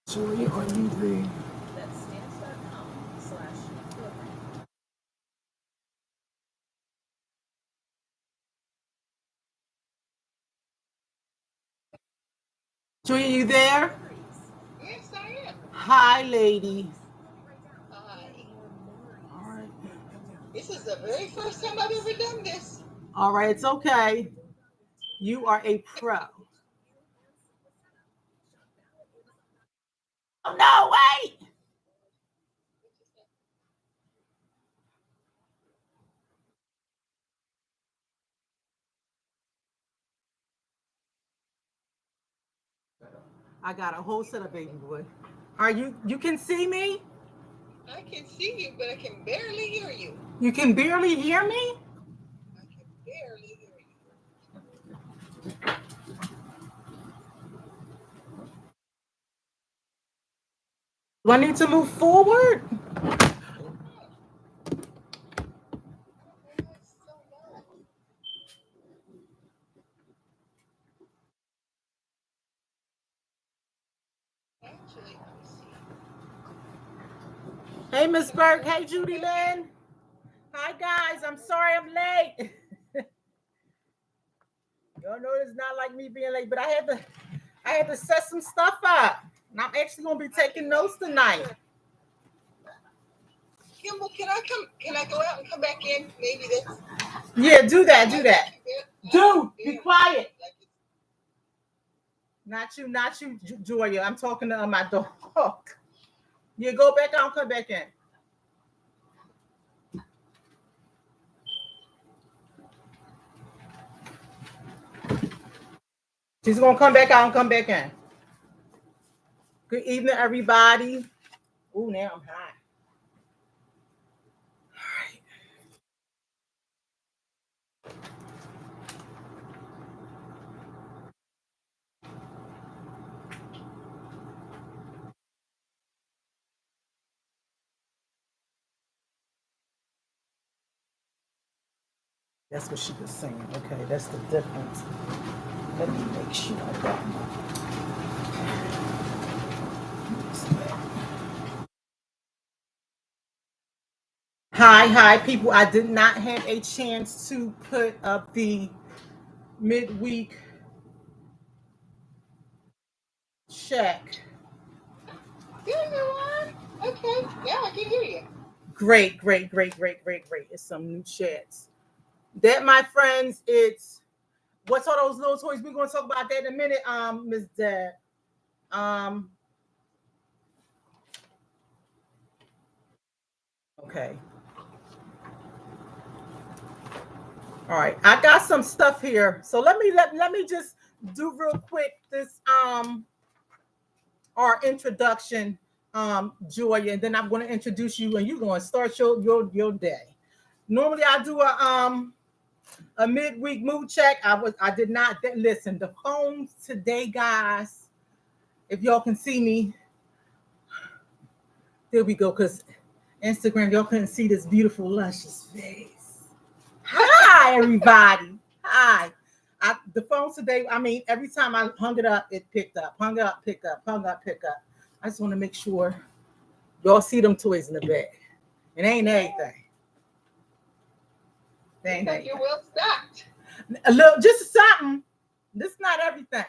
Joy, are you there? Joy, are you there? Yes, I am. Hi, lady. Hi. All right. This is the very first time I've ever done this. All right, it's okay. You are a pro. Oh, no, wait. I got a whole set of baby boy. Are you can see me? I can see you, but I can barely hear you. You can barely hear me? I can barely hear you. Do I need to move forward? It's so loud. Actually, let me see. Hey, Miss Can I Burke. go out Hey, and come Judy back in? Lynn. Hi, guys. I'm sorry I'm late. Y'all know it's not like me being late, but I had to set some stuff up. And I'm actually gonna be taking notes tonight. Kimble, can I come? Can I go out and come back in? Maybe that's. Yeah, do that, I do can that. barely Dude, be hear quiet. like it's. Not you, Joya. I'm talking to my dog. Yeah, go back out, come back in. She's gonna come back out and come back in. Good evening, everybody. Ooh, now I'm hot. All right. That's what she was saying. Okay, that's the difference. Let me make sure I got my. Hi, people. I did not have a chance to put up the midweek check. There you are. Okay, now I can hear you. Great. It's some new chats. That, my friends, it's what's all those little toys? We're gonna talk about that in a minute, Miss Dad. Um, okay. All right. I got some stuff here. So let me just do real quick this our introduction, Joy, and then I'm going to introduce you, and you're going to start your day. Normally, I do a midweek mood check. I did not listen. The phones today, guys. If y'all can see me, there we go. Cause Instagram, y'all couldn't see this beautiful, luscious face. Hi, everybody. Hi. The phone today, I mean, every time I hung it up, it picked up. Hung it up, pick up, hung up, pick up. I just want to make sure y'all see them toys in the bag. It ain't anything. It ain't Like you're anything. well stocked. A little, just something. This is not everything.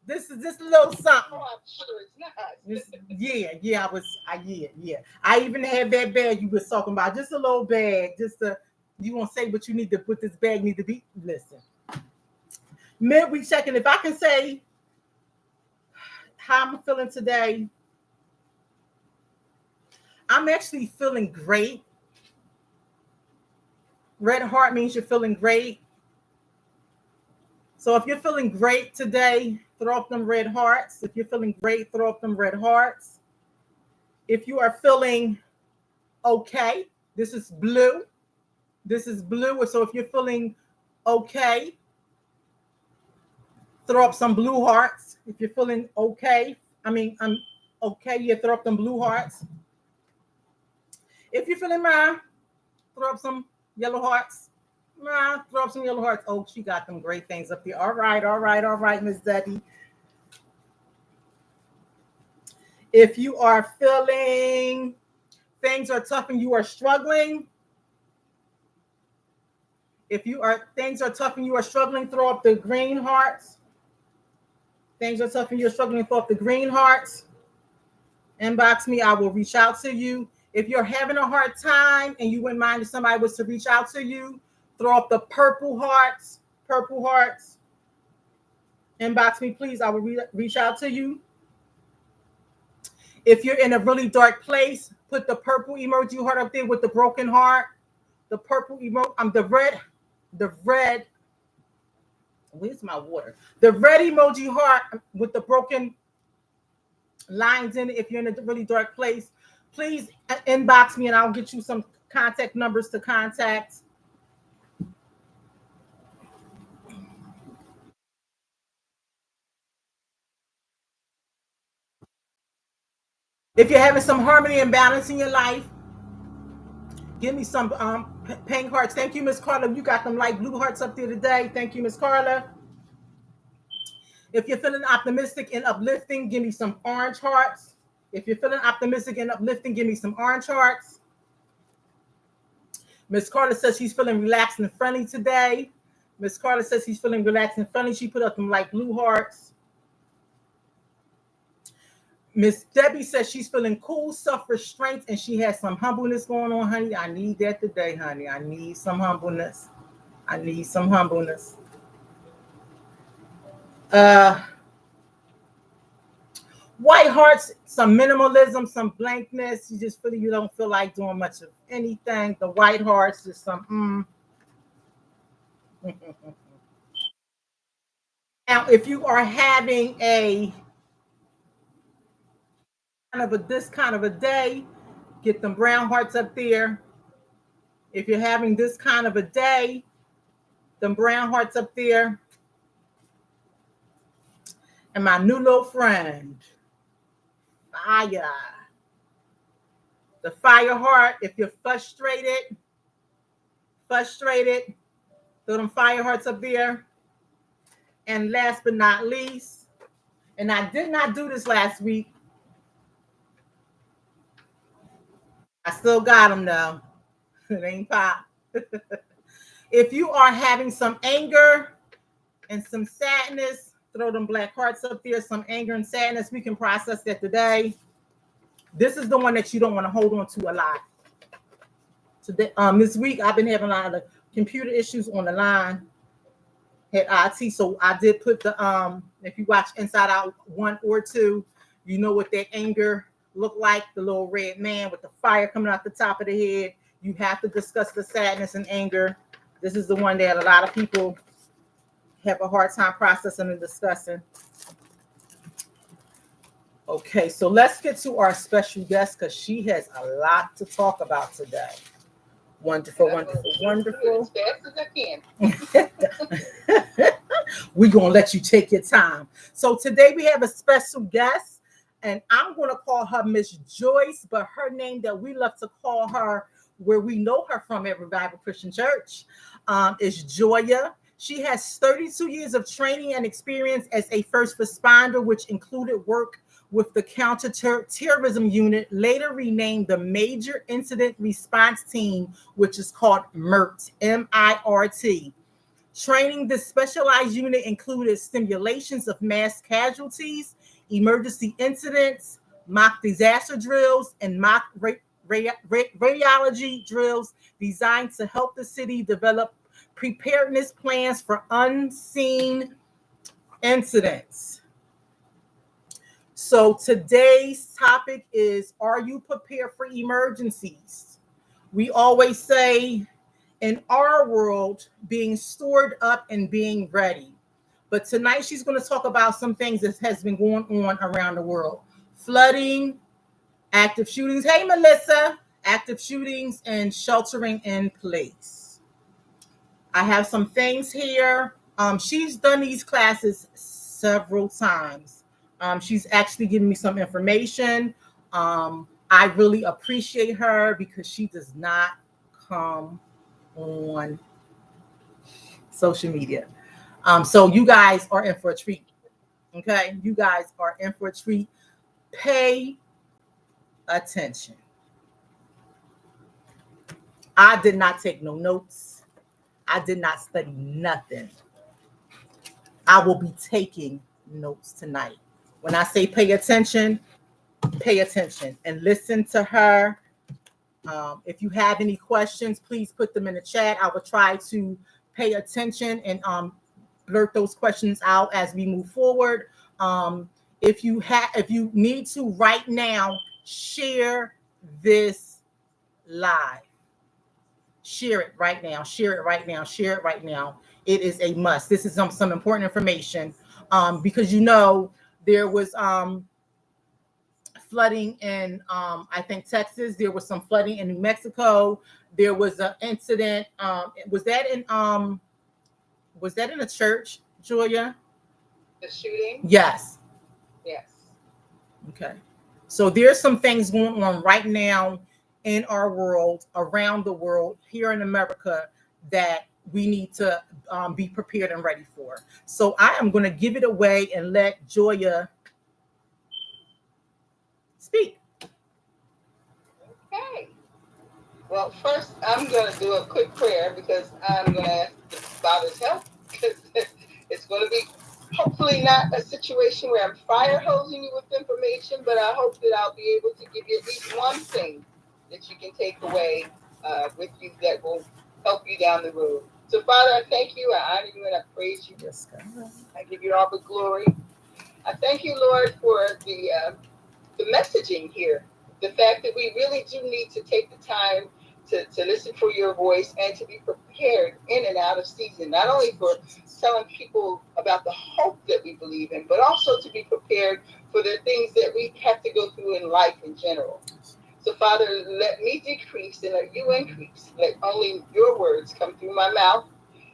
This is just a little something. Oh, I'm sure it's not. Yeah. Yeah. I even had that bag you was talking about. Just a little bag. You won't say what you need to put this bag need to be. Listen. Midweek checking. If I can say how I'm feeling today, I'm actually feeling great. Red heart means you're feeling great. So if you're feeling great today, throw up them red hearts. If you're feeling great, throw up them red hearts. If you are feeling okay, this is blue. This is blue. So if you're feeling okay, throw up some blue hearts. If you're feeling okay, I'm okay, you throw up them blue hearts. If you're feeling throw up some Yellow hearts. Nah, throw up some yellow hearts. Oh, she got them great things up there. All right, all right, all right, Miss Debbie. If you are feeling things are tough and you are struggling, if you are things are tough and you are struggling, throw up the green hearts. Things are tough and you're struggling, throw up the green hearts. Inbox me, I will reach out to you. If you're having a hard time and you wouldn't mind if somebody was to reach out to you, throw up the purple hearts. Purple hearts. Inbox me, please. I will reach out to you. If you're in a really dark place, put the purple emoji heart up there with the broken heart. The purple emoji, the red. Where's my water? The red emoji heart with the broken lines in it. If you're in a really dark place, please inbox me and I'll get you some contact numbers to contact. If you're having some harmony and balance in your life, give me some pink hearts. Thank you, Miss Carla. You got them light blue hearts up there today. Thank you, Miss Carla. If you're feeling optimistic and uplifting, give me some orange hearts. If you're feeling optimistic and uplifting, give me some orange hearts. Miss Carla says she's feeling relaxed and friendly today. Miss Carla says she's feeling relaxed and friendly. She put up some light blue hearts. Miss Debbie says she's feeling cool, self-restraint, and she has some humbleness going on, honey. I need that today, honey. I need some humbleness. I need some humbleness. White hearts, some minimalism, some blankness. You just feel you don't feel like doing much of anything. The white hearts, just some Now, if you are having this kind of a day, get them brown hearts up there. If you're having this kind of a day, them brown hearts up there. And my new little friend, fire. The fire heart, if you're frustrated, throw them fire hearts up there. And last but not least, and I did not do this last week. I still got them though. It ain't pop. If you are having some anger and some sadness, throw them black hearts up there. Some anger and sadness, we can process that today. This is the one that you don't want to hold on to a lot. Today, this week I've been having a lot of computer issues on the line at IT, so I did put the if you watch Inside Out 1 or 2, you know what that anger looked like, the little red man with the fire coming out the top of the head. You have to discuss the sadness and anger. This is the one that a lot of people have a hard time processing and discussing. Okay, so let's get to our special guest because she has a lot to talk about today. Wonderful, wonderful, wonderful. As fast as I can. We're going to let you take your time. So today we have a special guest, and I'm going to call her Miss Joyce, but her name that we love to call her, where we know her from at Revival Christian Church, is Joya. She has 32 years of training and experience as a first responder, which included work with the Counter-Terrorism Unit, later renamed the Major Incident Response Team, which is called MIRT, M-I-R-T. Training this specialized unit included simulations of mass casualties, emergency incidents, mock disaster drills, and mock radiology drills designed to help the city develop preparedness plans for unseen incidents. So today's topic is, are you prepared for emergencies? We always say in our world, being stored up and being ready. But tonight she's going to talk about some things that has been going on around the world. Flooding, active shootings. Hey, Melissa. Active shootings and sheltering in place. I have some things here. She's done these classes several times. She's actually given me some information. I really appreciate her because she does not come on social media. So you guys are in for a treat. Okay, you guys are in for a treat. Pay attention. I did not take no notes. I did not study nothing. I will be taking notes tonight. When I say pay attention and listen to her. If you have any questions, please put them in the chat. I will try to pay attention and blurt those questions out as we move forward. If you need to right now, share this live. Share it right now. Share it right now. Share it right now. It is a must. This is some important information because there was flooding in I think Texas. There was some flooding in New Mexico. There was an incident. Was that in a church, Julia? The shooting? Yes. Yes. Okay. So there's some things going on right now in our world, around the world, here in America, that we need to be prepared and ready for. So I am going to give it away and let Julia speak. Okay. Well, first, I'm going to do a quick prayer because I'm going to ask the Father's help because it's going to be hopefully not a situation where I'm fire hosing you with information, but I hope that I'll be able to give you at least one thing that you can take away with you that will help you down the road. So, Father, I thank you, I honor you, and I praise you. Yes, God. I give you all the glory. I thank you, Lord, for the messaging here. The fact that we really do need to take the time to listen for your voice and to be prepared in and out of season, not only for telling people about the hope that we believe in, but also to be prepared for the things that we have to go through in life in general. So, Father, let me decrease and let you increase. Let only your words come through my mouth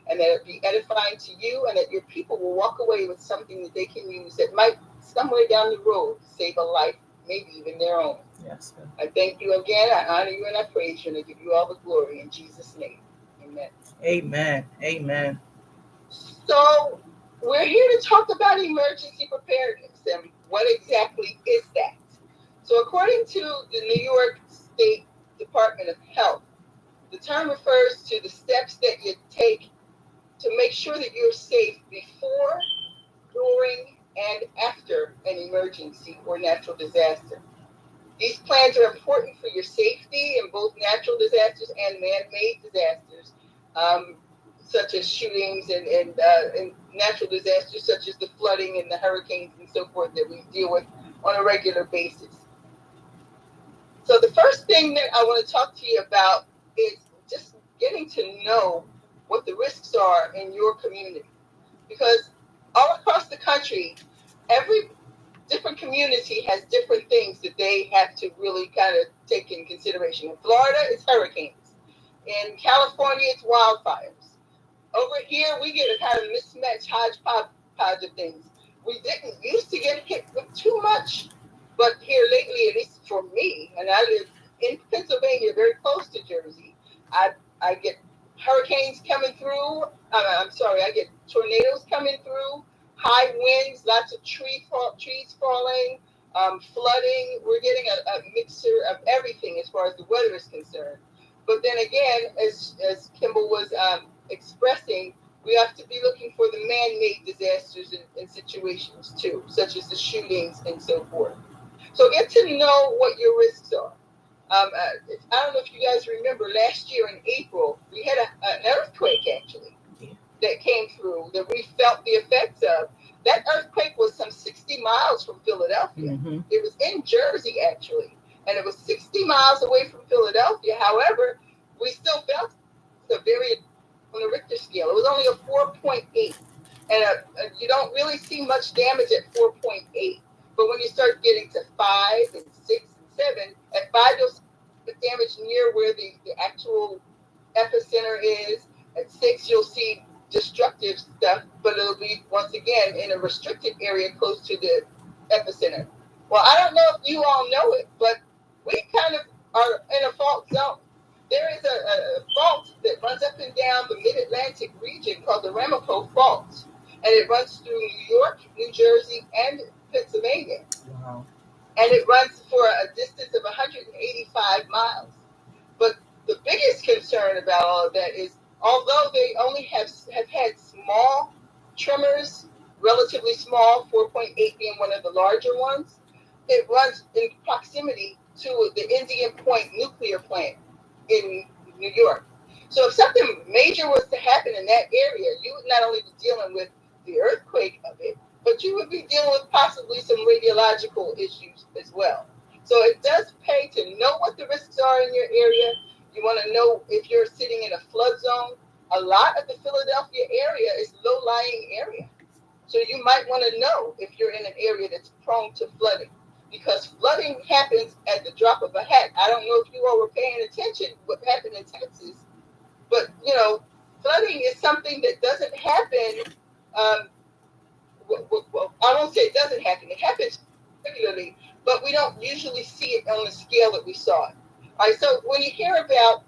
and that it be edifying to you and that your people will walk away with something that they can use that might somewhere down the road save a life, maybe even their own. Yes, God. I thank you again. I honor you and I praise you and I give you all the glory in Jesus' name. Amen. Amen. Amen. So we're here to talk about emergency preparedness and what exactly is that? So according to the New York State Department of Health, the term refers to the steps that you take to make sure that you're safe before, during, and after an emergency or natural disaster. These plans are important for your safety in both natural disasters and man-made disasters, such as shootings and natural disasters such as the flooding and the hurricanes and so forth that we deal with on a regular basis. So the first thing that I want to talk to you about is just getting to know what the risks are in your community. Because all across the country, every different community has different things that they have to really kind of take in consideration. In Florida, it's hurricanes. In California, it's wildfires. Over here, we get a kind of mismatched hodgepodge of things. We didn't used to get hit with too much, but here lately, at least for me, and I live in Pennsylvania, very close to Jersey, I get hurricanes coming through. I get tornadoes coming through, high winds, lots of trees falling, flooding. We're getting a mixture of everything as far as the weather is concerned. But then again, as Kimble was expressing, we have to be looking for the man-made disasters and situations too, such as the shootings and so forth. So get to know what your risks are. I don't know if you guys remember last year in April, we had an earthquake actually that came through that we felt the effects of. That earthquake was some 60 miles from Philadelphia. Mm-hmm. It was in Jersey actually, and it was 60 miles away from Philadelphia. However, we still felt the very on the Richter scale. It was only a 4.8, and you don't really see much damage at 4.8. But when you start getting to 5 and 6 and 7, at 5 you'll see the damage near where the actual epicenter is. At 6 you'll see destructive stuff, but it'll be once again in a restricted area close to the epicenter. Well, I don't know if you all know it, but we kind of are in a fault zone. there is a fault that runs up and down the mid-Atlantic region called the Ramapo Fault, and it runs through New York, New Jersey, and Pennsylvania. Wow. And it runs for a distance of 185 miles. But the biggest concern about all of that is, although they only have had small tremors, relatively small, 4.8 being one of the larger ones, it runs in proximity to the Indian Point nuclear plant in New York. So if something major was to happen in that area, you would not only be dealing with the earthquake of it, but you would be dealing with possibly some radiological issues as well. So it does pay to know what the risks are in your area. You want to know if you're sitting in a flood zone. A lot of the Philadelphia area is low-lying area. So you might want to know if you're in an area that's prone to flooding, because flooding happens at the drop of a hat. I don't know if you all were paying attention what happened in Texas, but flooding is something that doesn't happen. Um, well, I won't say it doesn't happen. It happens regularly, but we don't usually see it on the scale that we saw it. All right, so when you hear about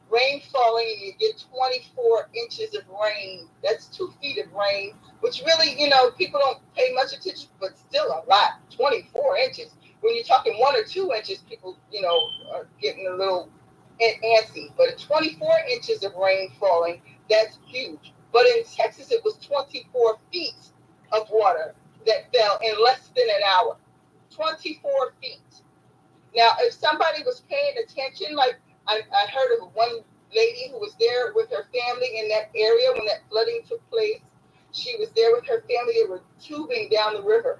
rain falling and you get 24 inches of rain, that's 2 feet of rain, which really, people don't pay much attention, but still a lot. 24 inches. When you're talking 1 or 2 inches, people, are getting a little antsy. But at 24 inches of rain falling, that's huge. But in Texas, it was 24 feet of water that fell in less than an hour. 24 feet. Now, if somebody was paying attention, like I heard of one lady who was there with her family in that area when that flooding took place. She was there with her family. They were tubing down the river.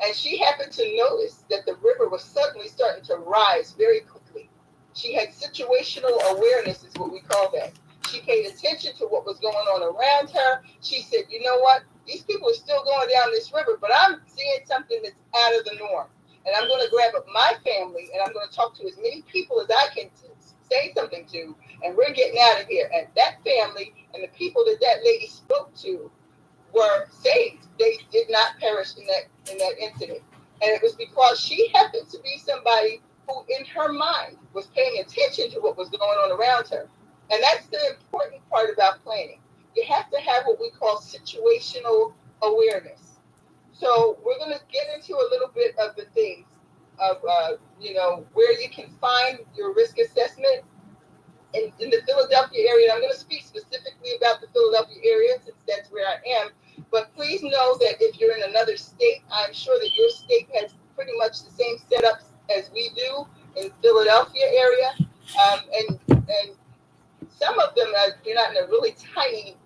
And she happened to notice that the river was suddenly starting to rise very quickly. She had situational awareness, is what we call that. She paid attention to what was going on around her. She said, you know what? These people are still going down this river, but I'm seeing something that's out of the norm. And I'm going to grab up my family and I'm going to talk to as many people as I can say something to, and we're getting out of here. And that family and the people that lady spoke to were saved. They did not perish in that incident. And it was because she happened to be somebody who in her mind was paying attention to what was going on around her. And that's the important part about planning. You have to have what we call situational awareness. So we're going to get into a little bit of the things of, where you can find your risk assessment in the Philadelphia area. And I'm going to speak specifically about the Philadelphia area since that's where I am. But please know that if you're in another state, I'm sure that your state has pretty much the same setups as we do in Philadelphia area. And some of them, you're not in a really tiny,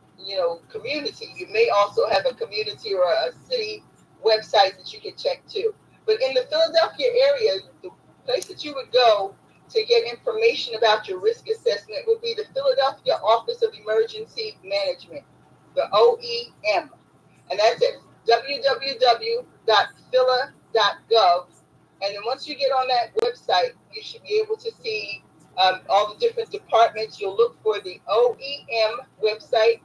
community. You may also have a community or a city website that you can check too. But in the Philadelphia area, the place that you would go to get information about your risk assessment would be the Philadelphia Office of Emergency Management, the OEM. And that's at www.phila.gov. And then once you get on that website, you should be able to see all the different departments. You'll look for the OEM website,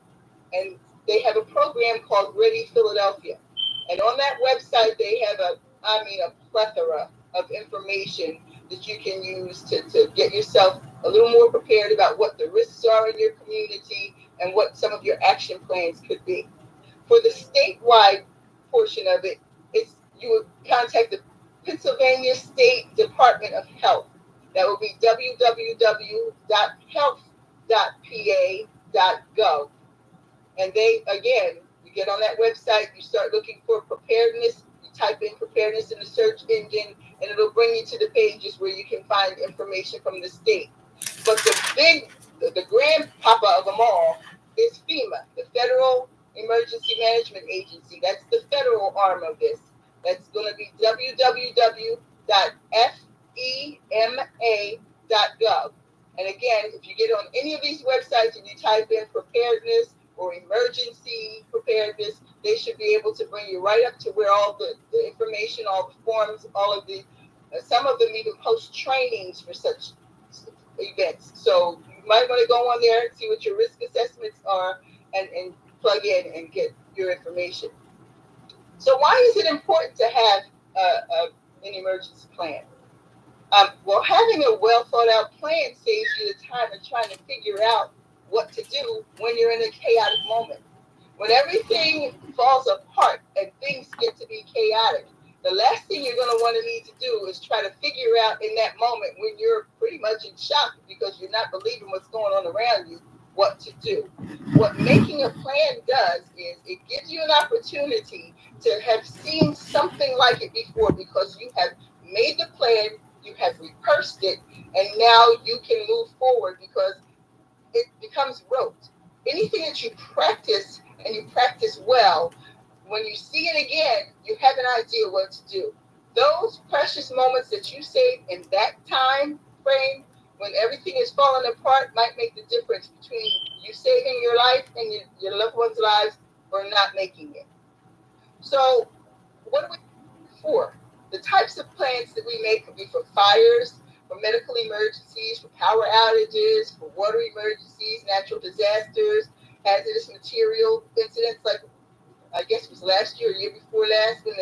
and they have a program called Ready Philadelphia. And on that website, they have a plethora of information that you can use to get yourself a little more prepared about what the risks are in your community and what some of your action plans could be. For the statewide portion of it, you would contact the Pennsylvania State Department of Health. That would be www.health.pa.gov. And you get on that website, you start looking for preparedness, you type in preparedness in the search engine, and it'll bring you to the pages where you can find information from the state. But the grandpapa of them all is FEMA, the Federal Emergency Management Agency. That's the federal arm of this. That's going to be www.fema.gov. And again, if you get on any of these websites and you type in preparedness or emergency preparedness, they should be able to bring you right up to where all the information, all the forms, all of the, some of them even post trainings for such events. So you might want to go on there and see what your risk assessments are and plug in and get your information. So why is it important to have an emergency plan? Well, having a well thought out plan saves you the time of trying to figure out what to do when you're in a chaotic moment. When everything falls apart and things get to be chaotic, the last thing you're going to want to need to do is try to figure out in that moment when you're pretty much in shock because you're not believing what's going on around you what to do. What making a plan does is it gives you an opportunity to have seen something like it before because you have made the plan, you have rehearsed it, and now you can move forward because it becomes rote. Anything that you practice and you practice well, when you see it again, you have an idea what to do. Those precious moments that you save in that time frame, when everything is falling apart, might make the difference between you saving your life and your loved ones' lives or not making it. So, what do we for? The types of plans that we make could be for fires, for medical emergencies, for power outages, for water emergencies, natural disasters, hazardous material incidents like I guess it was last year or year before last when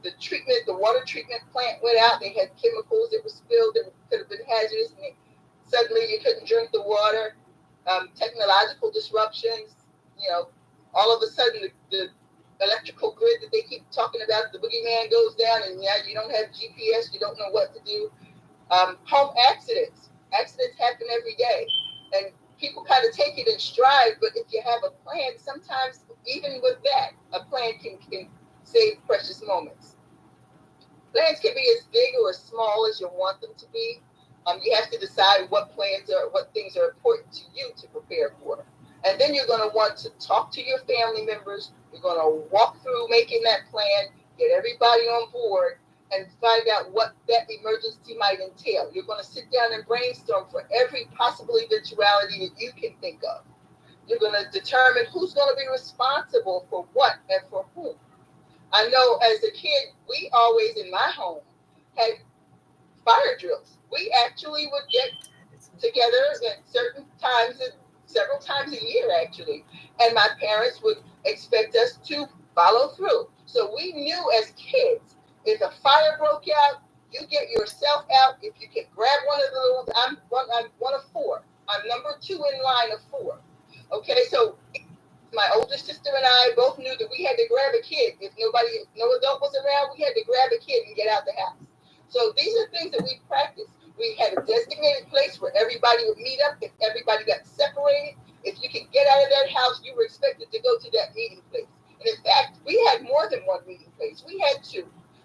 the water treatment plant went out. They had chemicals that were spilled that could have been hazardous, and suddenly you couldn't drink the water. Technological disruptions, you know, all of a sudden the electrical grid that they keep talking about, the boogeyman goes down, and yeah, you don't have GPS, you don't know what to do. Home accidents. Accidents happen every day. And people kind of take it in stride, but if you have a plan, sometimes even with that, a plan can save precious moments. Plans can be as big or as small as you want them to be. You have to decide what things are important to you to prepare for. And then you're going to want to talk to your family members. You're going to walk through making that plan, get everybody on board, and find out what that emergency might entail. You're going to sit down and brainstorm for every possible eventuality that you can think of. You're going to determine who's going to be responsible for what and for whom. I know as a kid, we always in my home had fire drills. We actually would get together at certain times, several times a year actually, and my parents would expect us to follow through. So we knew as kids, if a fire broke out, you get yourself out. If you can grab one of the little ones, I'm one of four. I'm number two in line of four. Okay, so my older sister and I both knew that we had to grab a kid. If no adult was around, we had to grab a kid and get out the house. So these are things that we practiced. We had a designated place where everybody would meet up. If everybody got separated, if you could get out of that house, you were expected to go to that meeting place. And in fact, we had more than one meeting place. We had two.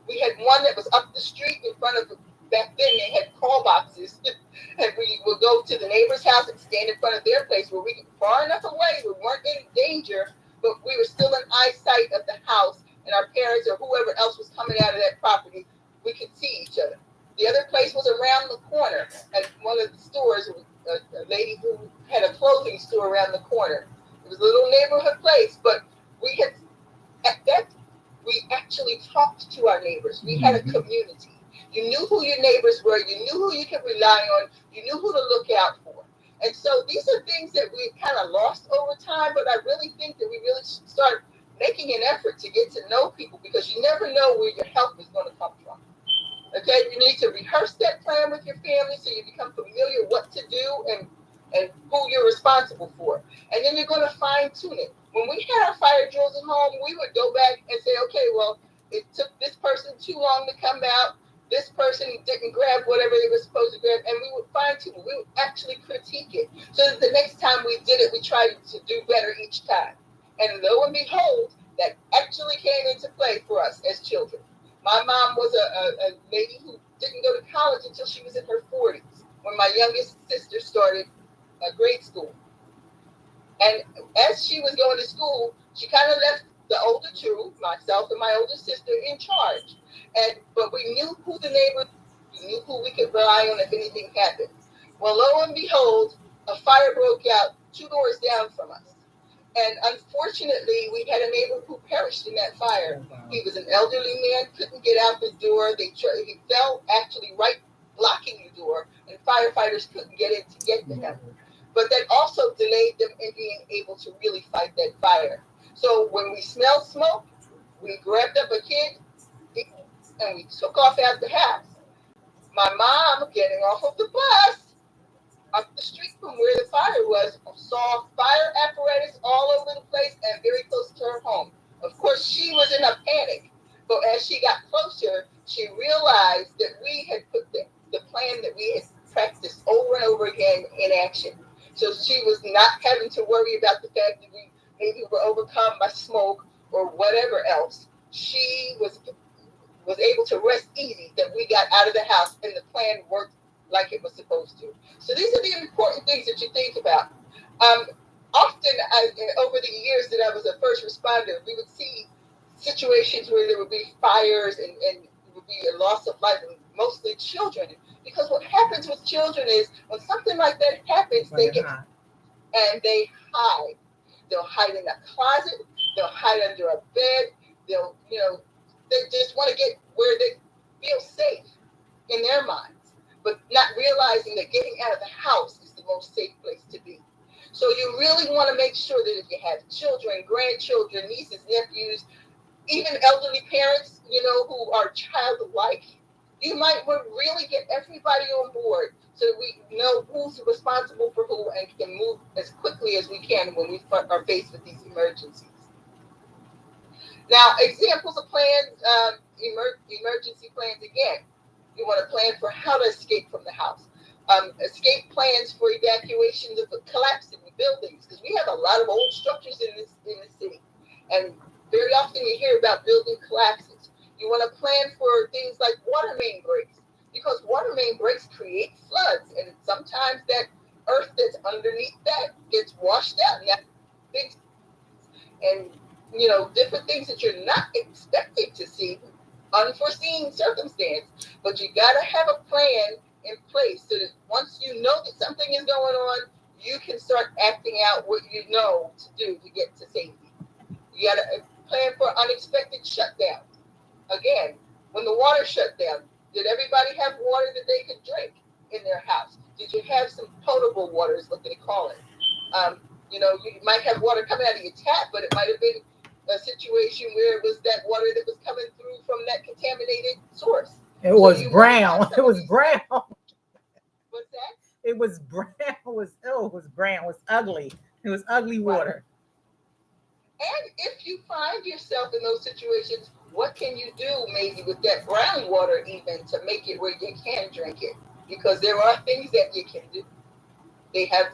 We had one that was up the street in front of back then they had call boxes. And we would go to the neighbor's house and stand in front of their place where we were far enough away, we weren't in danger, but we were still in eyesight of the house and our parents or whoever else was coming out of that property, we could see each other. The other place was around the corner at one of the stores, a lady who had a clothing store around the corner. It was a little neighborhood place, but we had at that we actually talked to our neighbors. We had a community. You knew who your neighbors were. You knew who you could rely on. You knew who to look out for. And so these are things that we kind of lost over time, but I really think that we really should start making an effort to get to know people because you never know where your help is going to come from. Okay, you need to rehearse that plan with your family so you become familiar what to do and who you're responsible for. And then you're going to fine tune it. When we had our fire drills at home, we would go back and say, okay, well, it took this person too long to come out. This person didn't grab whatever they were supposed to grab, and we would fine tune it. We would actually critique it so that the next time we did it, we tried to do better each time. And lo and behold, that actually came into play for us as children. My mom was a lady who didn't go to college until she was in her 40s when my youngest sister started grade school. And as she was going to school, she kind of left the older two, myself and my older sister, in charge. But we knew who the neighbors, we knew who we could rely on if anything happened. Well, lo and behold, a fire broke out 2 doors down from us. And unfortunately, we had a neighbor who perished in that fire. He was an elderly man, couldn't get out the door. He fell actually right blocking the door, and firefighters couldn't get in to get to him. But that also delayed them in being able to really fight that fire. So when we smelled smoke, we grabbed up a kid and we took off out the house. My mom, getting off of the bus up the street from where the fire was, saw fire apparatus all over the place and very close to her home. Of course, she was in a panic, but as she got closer, she realized that we had put the plan that we had practiced over and over again in action. So she was not having to worry about the fact that we maybe were overcome by smoke or whatever else. She was able to rest easy that we got out of the house and the plan worked like it was supposed to. So these are the important things that you think about. Um, Often, over the years that I was a first responder, we would see situations where there would be fires and it would be a loss of life, and mostly children. Because what happens with children is when something like that happens, they get and they hide. They'll hide in a closet. They'll hide under a bed. They just want to get where they feel safe in their minds, but not realizing that getting out of the house is the most safe place to be. So you really want to make sure that if you have children, grandchildren, nieces, nephews, even elderly parents, who are childlike, you might really get everybody on board so that we know who's responsible for who and can move as quickly as we can when we are faced with these emergencies. Now, examples of plans, emergency plans again. You want to plan for how to escape from the house. Escape plans for evacuations of collapsing buildings, because we have a lot of old structures in the city, and very often you hear about building collapses. You want to plan for things like water main breaks, because water main breaks create floods, and sometimes that earth that's underneath that gets washed out, and that big and different things that you're not expecting to see, unforeseen circumstance. But you got to have a plan in place so that once you know that something is going on, you can start acting out what you know to do to get to safety. You got to plan for unexpected shutdown. Again, when the water shut down, did everybody have water that they could drink in their house? Did you have some potable water, is what they call it? You might have water coming out of your tap, but it might have been a situation where it was that water that was coming through from that contaminated source. It was brown. It was brown. What's that? It was brown. It was brown. It was ugly. It was ugly water. And if you find yourself in those situations, what can you do maybe with that brown water even to make it where you can drink it? Because there are things that you can do. They have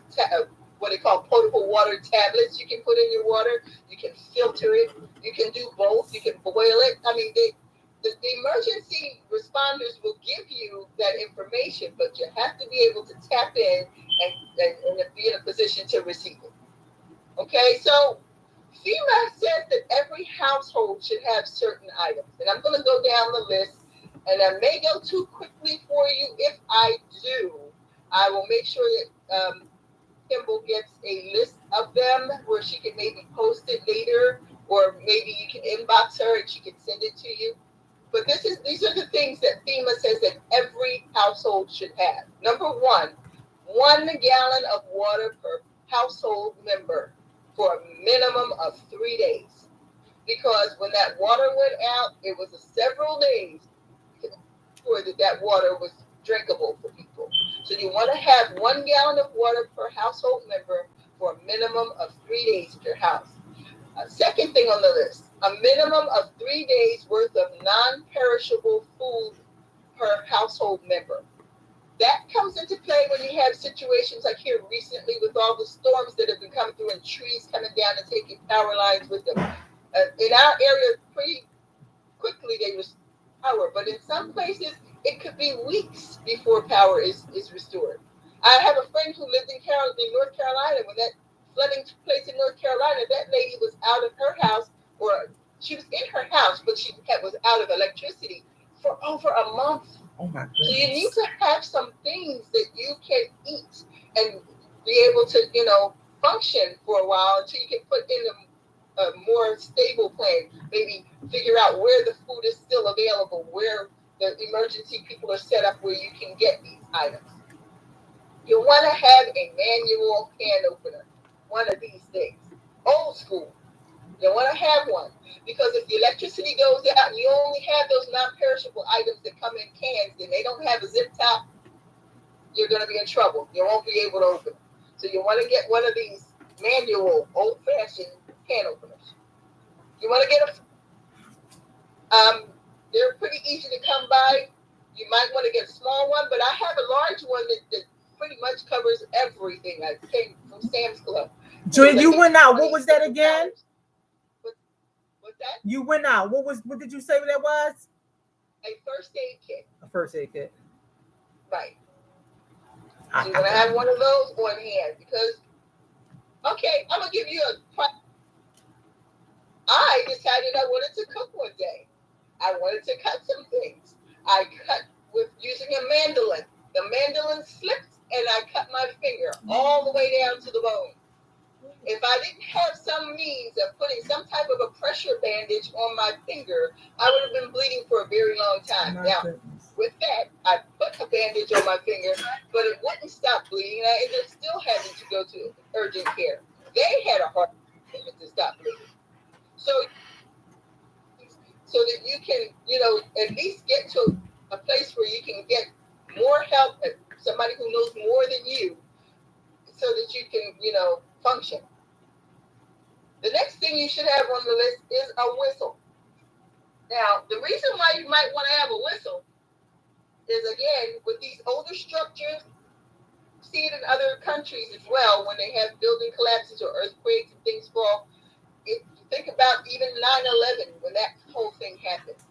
what they call potable water tablets you can put in your water. You can filter it. You can do both. You can boil it. I mean, the emergency responders will give you that information, but you have to be able to tap in and be in a position to receive it. Okay, so FEMA says that every household should have certain items. And I'm going to go down the list, and I may go too quickly for you. If I do, I will make sure that Kimble gets a list of them where she can maybe post it later, or maybe you can inbox her and she can send it to you. But these are the things that FEMA says that every household should have. Number 1 gallon of water per household member for a minimum of 3 days. Because when that water went out, it was several days before that water was drinkable for people. So you want to have 1 gallon of water per household member for a minimum of 3 days at your house. Second thing on the list, a minimum of 3 days worth of non-perishable food per household member. That comes into play when you have situations like here recently with all the storms that have been coming through and trees coming down and taking power lines with them. In our area, pretty quickly they restore power, but in some places it could be weeks before power is restored. I have a friend who lived in North Carolina. When that flooding took place in North Carolina, that lady was out of her house, or she was in her house, but she was out of electricity for over a month. Oh my goodness. So you need to have some things that you can eat and be able to, function for a while until you can put in a more stable plan. Maybe figure out where the food is still available, where the emergency people are set up where you can get these items. You want to have a manual can opener, one of these things. Old school. You want to have one because if the electricity goes out and you only have those non-perishable items that come in cans and they don't have a zip top, you're going to be in trouble. You won't be able to open them. So you want to get one of these manual, old-fashioned can openers. You want to get they're pretty easy to come by. You might want to get a small one, but I have a large one that pretty much covers everything. I came from Sam's Club. Joy, you went out. What was that again? What's that? You went out. What did you say that was? A first aid kit. A first aid kit. Right. So you're gonna have one of those on hand because okay, I'm gonna give you I decided I wanted to cook one day. I wanted to cut some things. I cut with using a mandolin. The mandolin slipped and I cut my finger all the way down to the bone. If I didn't have some means of putting some type of a pressure bandage on my finger, I would have been bleeding for a very long time. Now, with that, I put a bandage on my finger, but it wouldn't stop bleeding. I ended up still having to go to urgent care. They had a hard time to stop bleeding. So that you can, at least get to a place where you can get more help, somebody who knows more than you, so that you can, function. The next thing you should have on the list is a whistle. Now, the reason why you might want to have a whistle is, again, with these older structures, see it in other countries as well, when they have building collapses or earthquakes and things fall. If you think about even 9/11, when that whole thing happened,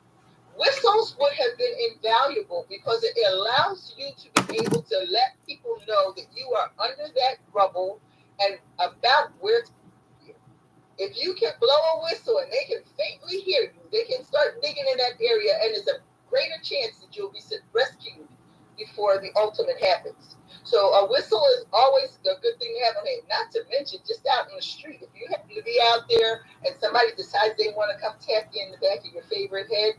whistles would have been invaluable because it allows you to be able to let people know that you are under that rubble and about where to be. If you can blow a whistle and they can faintly hear you, they can start digging in that area, and there's a greater chance that you'll be rescued before the ultimate happens. So a whistle is always a good thing to have on hand. Not to mention, just out in the street, if you happen to be out there and somebody decides they want to come tap you in the back of your favorite head,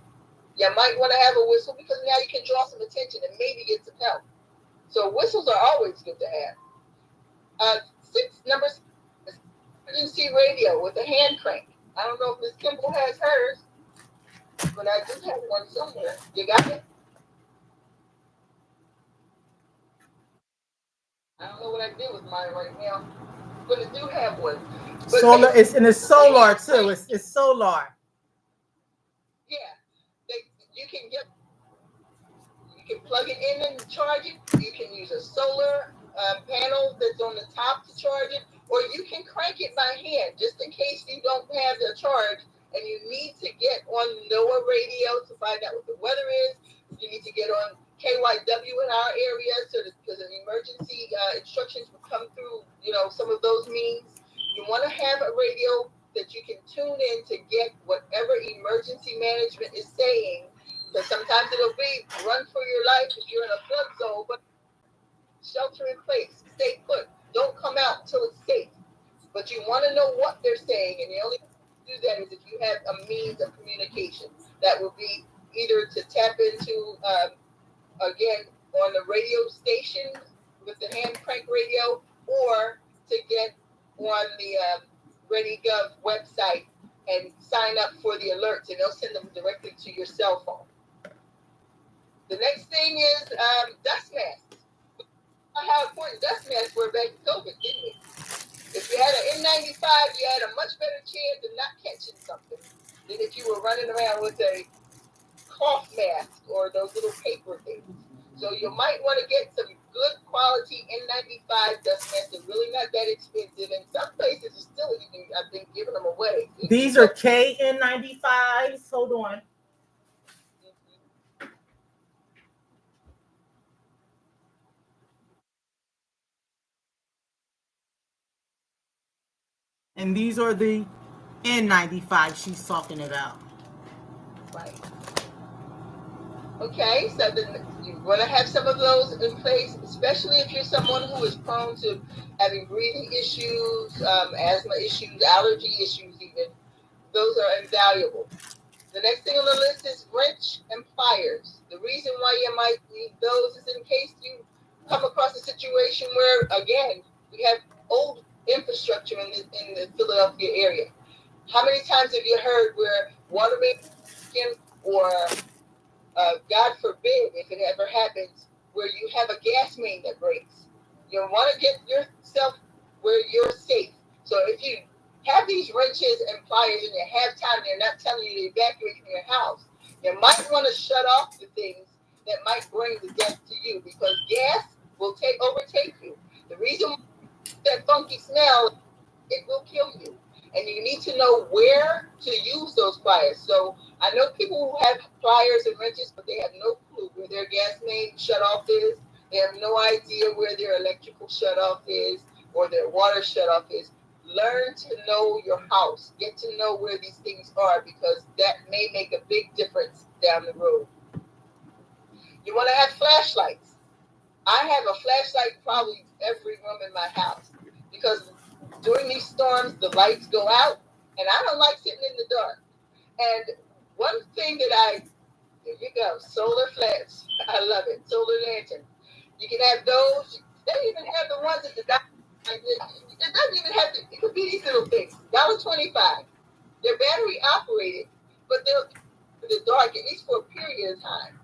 you might want to have a whistle because now you can draw some attention and maybe get some help. So whistles are always good to have. Number 6, emergency radio with a hand crank. I don't know if Miss Kimble has hers, but I do have one somewhere. You got it? I don't know what I did with mine right now, but I do have one. But solar, it's solar too. It's solar. Yeah, you can plug it in and charge it. You can use a solar panel that's on the top to charge it, or you can crank it by hand just in case you don't have the charge and you need to get on NOAA radio to find out what the weather is. You need to get on KYW in our area so that because the emergency instructions will come through, some of those means. You want to have a radio that you can tune in to get whatever emergency management is saying, because sometimes it'll be run for your life if you're in a flood zone, but shelter in place, stay put, don't come out until it's safe. But you want to know what they're saying, and the only way to do that is if you have a means of communication. That will be either to tap into again, on the radio station with the hand crank radio, or to get on the ReadyGov website and sign up for the alerts, and they'll send them directly to your cell phone. The next thing is dust masks. How important dust masks were back in COVID, didn't we? If you had an N95, you had a much better chance of not catching something than if you were running around with a cloth mask or those little paper things. So you might want to get some good quality N95 dust masks. They're really not that expensive, and some places are still even, I think, giving them away. These are KN95s. Hold on. And these are the N95 she's talking about. Right. Okay, so then you want to have some of those in place, especially if you're someone who is prone to having breathing issues, asthma issues, allergy issues even. Those are invaluable. The next thing on the list is wrench and pliers. The reason why you might need those is in case you come across a situation where, again, we have old infrastructure in the Philadelphia area. How many times have you heard where water main or God forbid, if it ever happens, where you have a gas main that breaks? You want to get yourself where you're safe. So if you have these wrenches and pliers and you have time, they're not telling you to evacuate from your house, you might want to shut off the things that might bring the death to you, because gas will overtake you. The reason that funky smell, it will kill you. And you need to know where to use those pliers. So I know people who have pliers and wrenches, but they have no clue where their gas main shut off is. They have no idea where their electrical shut off is or their water shut off is. Learn to know your house. Get to know where these things are, because that may make a big difference down the road. You want to have flashlights. I have a flashlight probably every room in my house, because during these storms, the lights go out, and I don't like sitting in the dark. And one thing that there you go, solar flash. I love it. Solar lantern. You can have those. They even have the ones at the dollar. It doesn't even have to, it could be these little things. $1.25. They're battery operated, but they'll in the dark, at least for a period of time.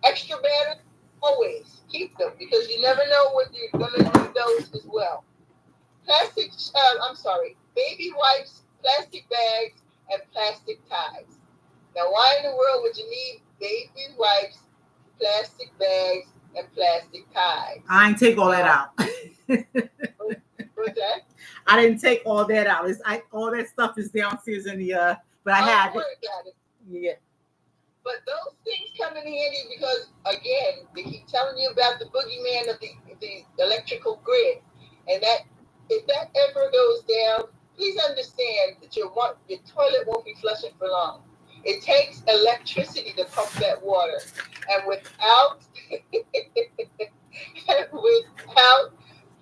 Extra battery, always keep them, because you never know when you're going to need those as well. Baby wipes, plastic bags, and plastic ties. Now, why in the world would you need baby wipes, plastic bags, and plastic ties? I ain't take all that out. What's that? I didn't take all that out. All that stuff is downstairs in the but I have it. Yeah. But those things come in handy because, again, they keep telling you about the boogeyman of the electrical grid, and that if that ever goes down, please understand that your toilet won't be flushing for long. It takes electricity to pump that water, and without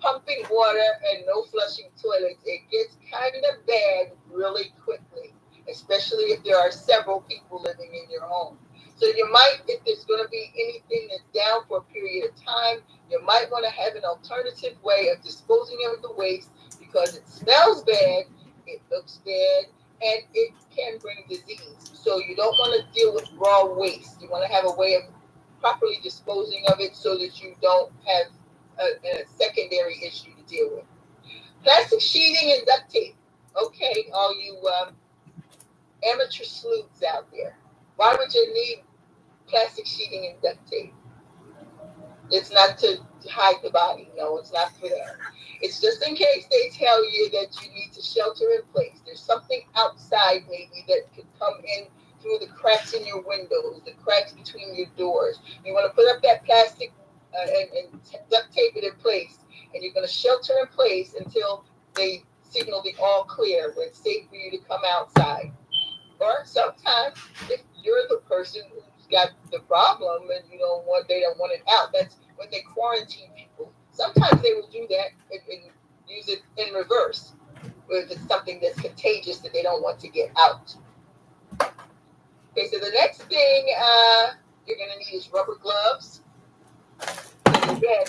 pumping water and no flushing toilets, it gets kind of bad really quickly, especially if there are several people living in your home. So you might, if there's going to be anything that's down for a period of time, you might want to have an alternative way of disposing of the waste, because it smells bad, it looks bad, and it can bring disease. So you don't want to deal with raw waste. You want to have a way of properly disposing of it so that you don't have a secondary issue to deal with. Plastic sheeting and duct tape. Okay, all you amateur sleuths out there. Why would you need plastic sheeting and duct tape? It's not to hide the body. No, it's not for that. It's just in case they tell you that you need to shelter in place. There's something outside maybe that could come in through the cracks in your windows, the cracks between your doors. You want to put up that plastic and duct tape it in place, and you're going to shelter in place until they signal the all clear when it's safe for you to come outside. Or sometimes, if you're the person who's got the problem and they don't want it out, that's when they quarantine people. Sometimes they will do that and use it in reverse, if it's something that's contagious that they don't want to get out. Okay, so the next thing you're going to need is rubber gloves. And again,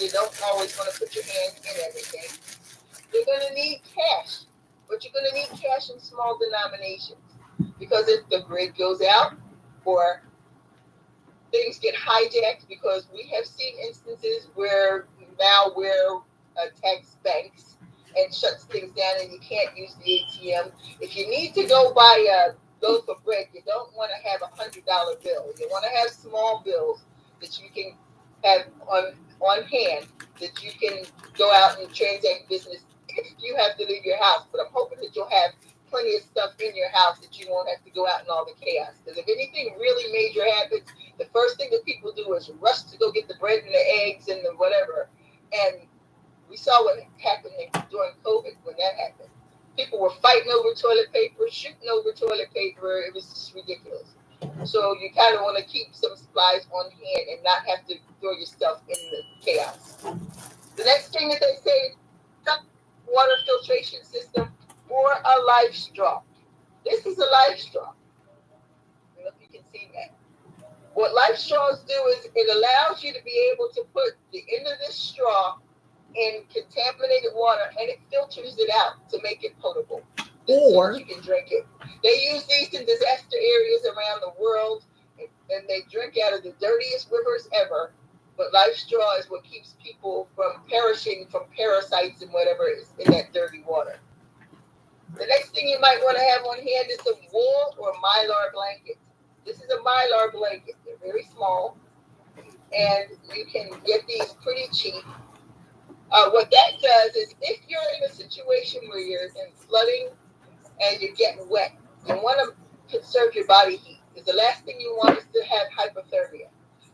you don't always want to put your hands in everything. You're going to need cash, but you're going to need cash in small denominations, because if the grid goes out or things get hijacked, because we have seen instances where malware attacks banks and shuts things down and you can't use the ATM. If you need to go buy a loaf of bread, you don't want to have $100 bill. You want to have small bills that you can have on hand, that you can go out and transact business if you have to leave your house. But I'm hoping that you'll have plenty of stuff in your house that you won't have to go out in all the chaos. Because if anything really major happens, the first thing that people do is rush to go get the bread and the eggs and the whatever. And we saw what happened during COVID when that happened. People were fighting over toilet paper, shooting over toilet paper. It was just ridiculous. So you kind of want to keep some supplies on hand and not have to throw yourself in the chaos. The next thing that they say, water filtration system or a life straw. This is a life straw. I don't know if you can see that. What life straws do is it allows you to be able to put the end of this straw in contaminated water, and it filters it out to make it potable. so that you can drink it. They use these in disaster areas around the world, and they drink out of the dirtiest rivers ever. But life straw is what keeps people from perishing from parasites and whatever is in that dirty water. The next thing you might want to have on hand is some wool or mylar blankets. This is a mylar blanket. They're very small, and you can get these pretty cheap. What that does is if you're in a situation where you're in flooding and you're getting wet, you want to conserve your body heat because the last thing you want is to have hypothermia.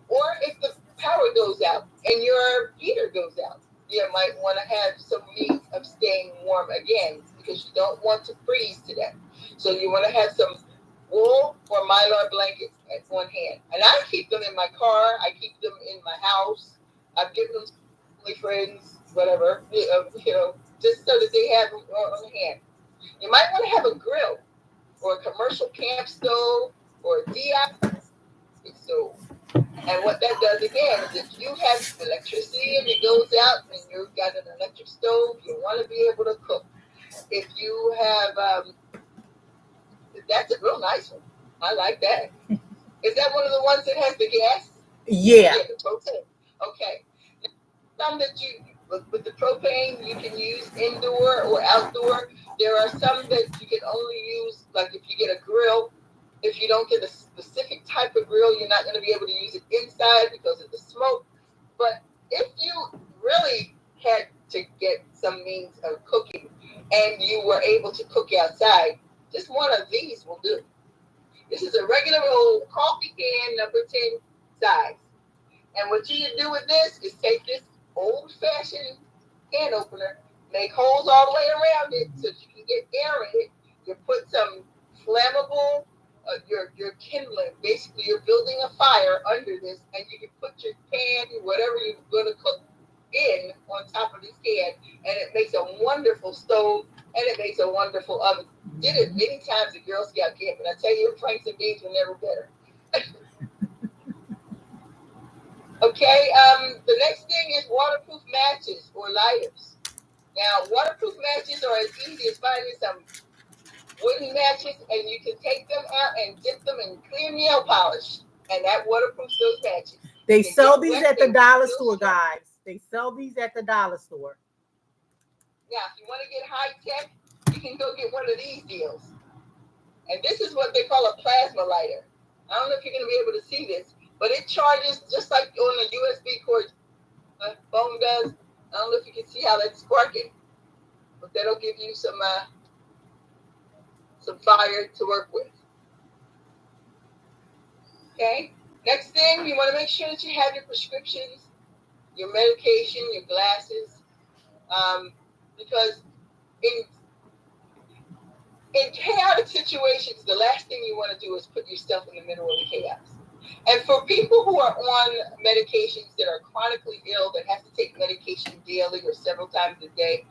Or if the power goes out and your heater goes out, you might want to have some means of staying warm again because you don't want to freeze to death. So you want to have some wool or mylar blankets at one hand. And I keep them in my car. I keep them in my house. I've given them to family friends, whatever, just so that they have them on hand. You might want to have a grill or a commercial camp stove or a DIY stove. And what that does again is if you have electricity and it goes out and you've got an electric stove, you want to be able to cook. If you have, that's a real nice one. I like that. Is that one of the ones that has the gas? Yeah. The propane. Okay. Some that with the propane, you can use indoor or outdoor. There are some that you can only use, like if you get a grill. If you don't get a specific type of grill, you're not going to be able to use it inside because of the smoke. But if you really had to get some means of cooking and you were able to cook outside, just one of these will do. This is a regular old coffee can number 10 size. And what you can do with this is take this old-fashioned can opener, make holes all the way around it so that you can get air in it. You put some flammable, you're kindling. Basically, you're building a fire under this, and you can put your pan, whatever you're going to cook in, on top of this can, and it makes a wonderful stove, and it makes a wonderful oven. Did it many times at Girl Scout camp, and I tell you, Franks and beans were never better. Okay, the next thing is waterproof matches or lighters. Now, waterproof matches are as easy as finding some wooden matches, and you can take them out and dip them in clear nail polish, and that waterproofs those matches. They sell these at the dollar store, guys. They sell these at the dollar store. Now, if you want to get high tech, you can go get one of these deals. And this is what they call a plasma lighter. I don't know if you're going to be able to see this, but it charges just like on a USB cord phone does. I don't know if you can see how that's sparking, but that'll give you some fire to work with. Okay. Next thing, you want to make sure that you have your prescriptions, your medication, your glasses, because in chaotic situations, the last thing you want to do is put yourself in the middle of the chaos. And for people who are on medications that are chronically ill, that have to take medication daily or several times a day,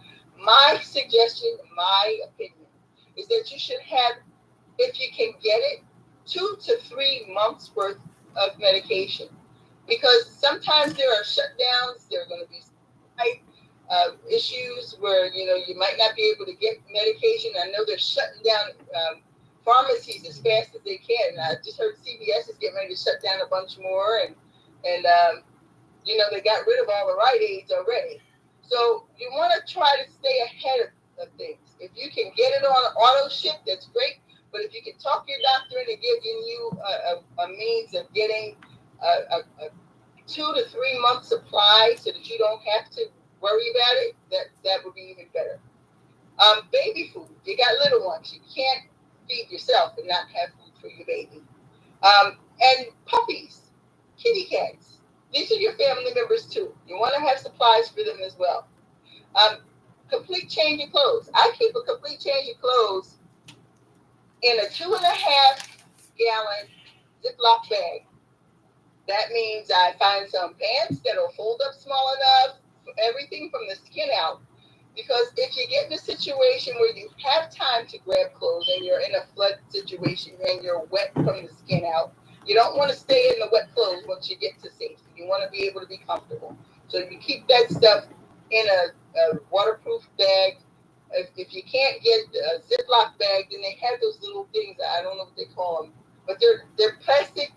my suggestion, my opinion, is that you should have, if you can get it, 2 to 3 months worth of medication. Because sometimes there are shutdowns, there are going to be issues where, you might not be able to get medication. I know they're shutting down pharmacies as fast as they can. I just heard CVS is getting ready to shut down a bunch more, and they got rid of all the Rite Aids already. So you want to try to stay ahead of things. If you can get it on auto ship, that's great. But if you can talk your doctor into giving you a means of getting a 2 to 3 month supply so that you don't have to worry about it, that would be even better. Baby food. You got little ones. You can't feed yourself and not have food for your baby. And puppies, kitty cats. These are your family members too. You want to have supplies for them as well. Complete change of clothes. I keep a complete change of clothes in a 2.5 gallon Ziploc bag. That means I find some pants that'll fold up small enough, everything from the skin out. Because if you get in a situation where you have time to grab clothes and you're in a flood situation and you're wet from the skin out, you don't want to stay in the wet clothes once you get to safety. You want to be able to be comfortable. So you keep that stuff in a waterproof bag if you can't get a Ziploc bag, then they have those little things. I don't know what they call them, but they're plastic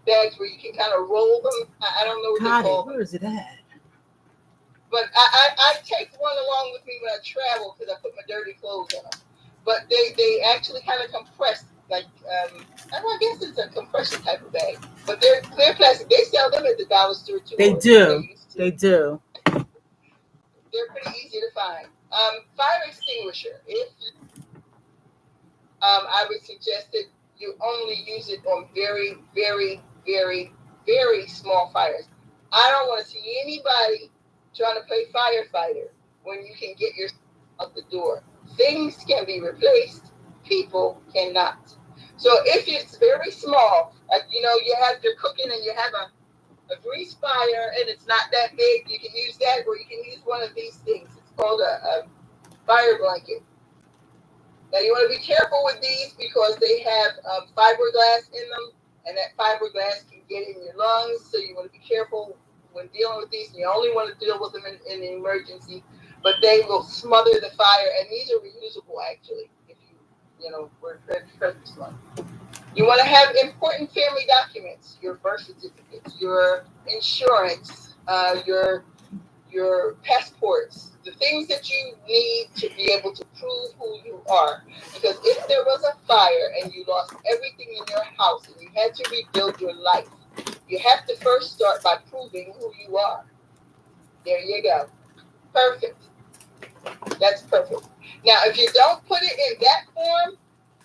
bags where you can kind of roll them. I don't know what they call them. Where is it at? But I take one along with me when I travel because I put my dirty clothes in them. But they actually kind of compress, like, I guess it's a compression type of bag. But they're clear plastic. They sell them at the dollar store too. They do. They do. They're pretty easy to find. Fire extinguisher. If I would suggest that you only use it on very, very, very, very small fires. I don't want to see anybody trying to play firefighter when you can get yourself out the door. Things can be replaced, people cannot. So if it's very small, like you have your cooking and you have a grease fire and it's not that big, you can use that, or you can use one of these things. It's called a fire blanket. Now you want to be careful with these because they have fiberglass in them, and that fiberglass can get in your lungs. So you want to be careful when dealing with these. You only want to deal with them in an emergency, but they will smother the fire. And these are reusable, actually. If we're Preparedness Month. You want to have important family documents: your birth certificates, your insurance, your passports, the things that you need to be able to prove who you are. Because if there was a fire and you lost everything in your house and you had to rebuild your life, you have to first start by proving who you are. There you go. Perfect. That's perfect. Now, if you don't put it in that form,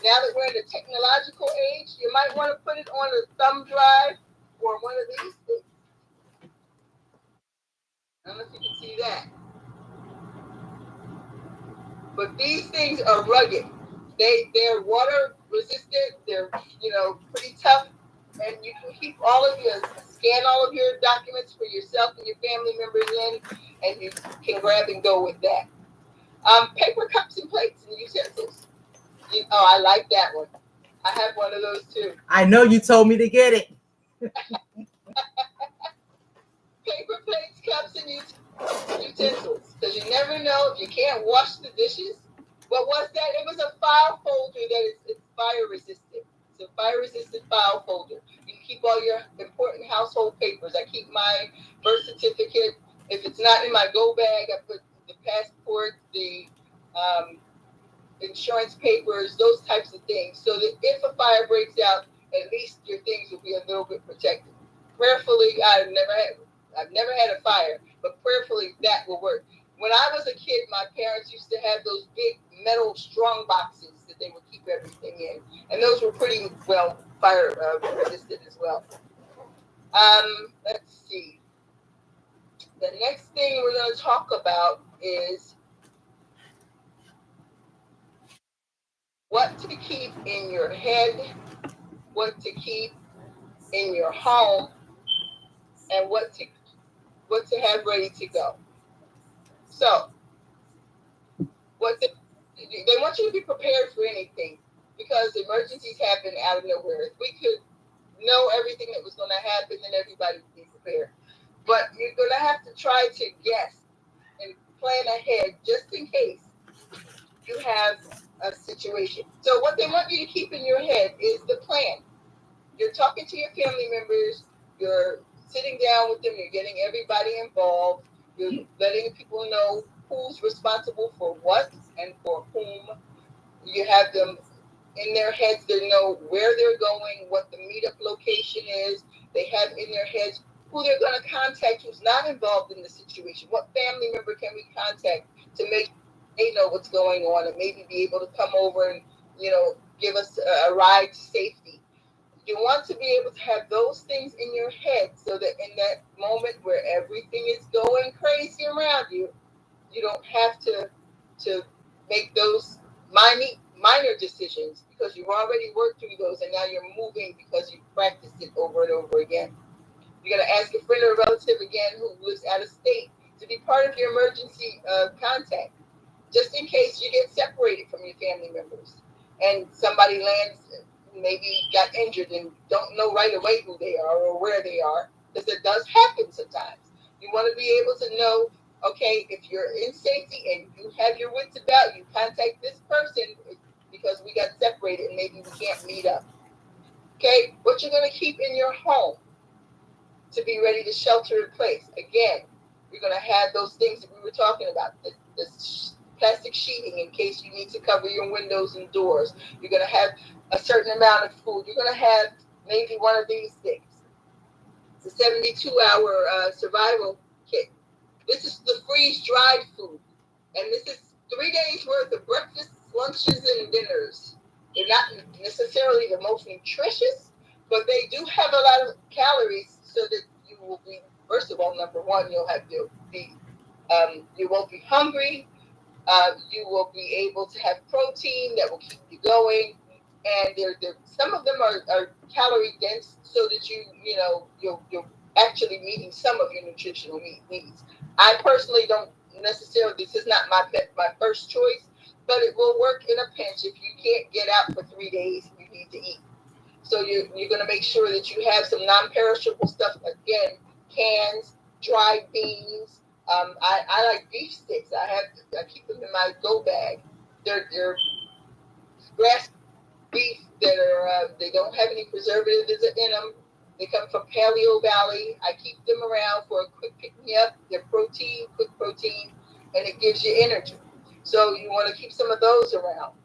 now that we're in the technological age, you might want to put it on a thumb drive or one of these things. I don't know if you can see that. But these things are rugged. They're water resistant. They're pretty tough, and you can keep scan all of your documents for yourself and your family members in, and you can grab and go with that. Paper cups and plates and utensils. I like that one. I have one of those too. I know you told me to get it. Paper plates, cups, and utensils, because you never know if you can't wash the dishes. What was that? It was a file folder that is fire resistant. It's a fire resistant file folder. You can keep all your important household papers. I keep my birth certificate. If it's not in my go bag, I put the passport, the insurance papers, those types of things, so that if a fire breaks out, at least your things will be a little bit protected. Prayerfully, I've never had a fire, but prayerfully that will work. When I was a kid, my parents used to have those big metal strong boxes that they would keep everything in, and those were pretty well fire resistant as well. Let's see. The next thing we're going to talk about is what to keep in your head, what to keep in your home, and what to have ready to go. So, they want you to be prepared for anything, because emergencies happen out of nowhere. If we could know everything that was going to happen, then everybody would be prepared. But you're going to have to try to guess and plan ahead just in case you have a situation. So what they want you to keep in your head is the plan. You're talking to your family members, you're sitting down with them, you're getting everybody involved, you're letting people know who's responsible for what and for whom. You have them in their heads, they know where they're going, what the meetup location is. They have in their heads who they're going to contact who's not involved in the situation. What family member can we contact to make sure they know what's going on and maybe be able to come over and, give us a ride to safety. You want to be able to have those things in your head so that in that moment where everything is going crazy around you, you don't have to make those minor decisions, because you've already worked through those and now you're moving because you've practiced it over and over again. You're going to ask a friend or a relative again who lives out of state to be part of your emergency contact, just in case you get separated from your family members and somebody lands, maybe got injured and don't know right away who they are or where they are, because it does happen sometimes. You want to be able to know, Okay, if you're in safety and you have your wits about you, contact this person because we got separated and maybe we can't meet up. Okay, what you're going to keep in your home to be ready to shelter in place. Again, you're going to have those things that we were talking about, the plastic sheeting in case you need to cover your windows and doors. You're going to have a certain amount of food. You're going to have maybe one of these things. It's a 72-hour survival kit. This is the freeze-dried food. And this is 3 days worth of breakfasts, lunches, and dinners. They're not necessarily the most nutritious, but they do have a lot of calories so that you will be, first of all, number one, you won't be hungry. You will be able to have protein that will keep you going. And some of them are calorie dense so that you're actually meeting some of your nutritional needs. I personally don't necessarily, this is not my first choice, but it will work in a pinch. If you can't get out for 3 days, you need to eat. So you're going to make sure that you have some non-perishable stuff. Again, cans, dried beans. I like beef sticks. I keep them in my go bag. They're grass beef that they don't have any preservatives in them. They come from Paleo Valley. I keep them around for a quick pick-me-up. They're quick protein, and it gives you energy. So you want to keep some of those around.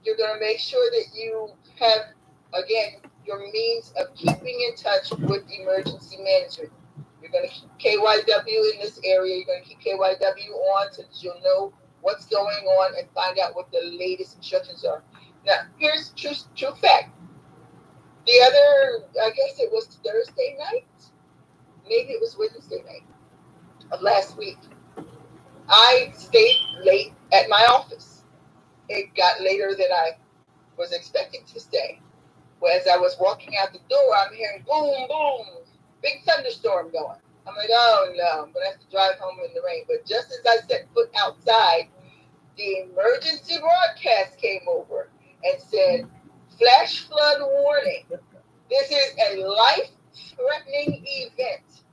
You're going to make sure that you have, again, your means of keeping in touch with emergency management. You're going to keep KYW in this area. You're going to keep KYW on so that you'll know what's going on and find out what the latest instructions are. Now, here's true fact. The other, I guess it was Thursday night, maybe it was Wednesday night of last week, I stayed late at my office. It got later than I was expecting to stay. Well, as I was walking out the door, I'm hearing boom, boom, big thunderstorm going. I'm like, oh no, I'm going to have to drive home in the rain. But just as I set foot outside, the emergency broadcast came over and said, flash flood warning. This is a life-threatening event.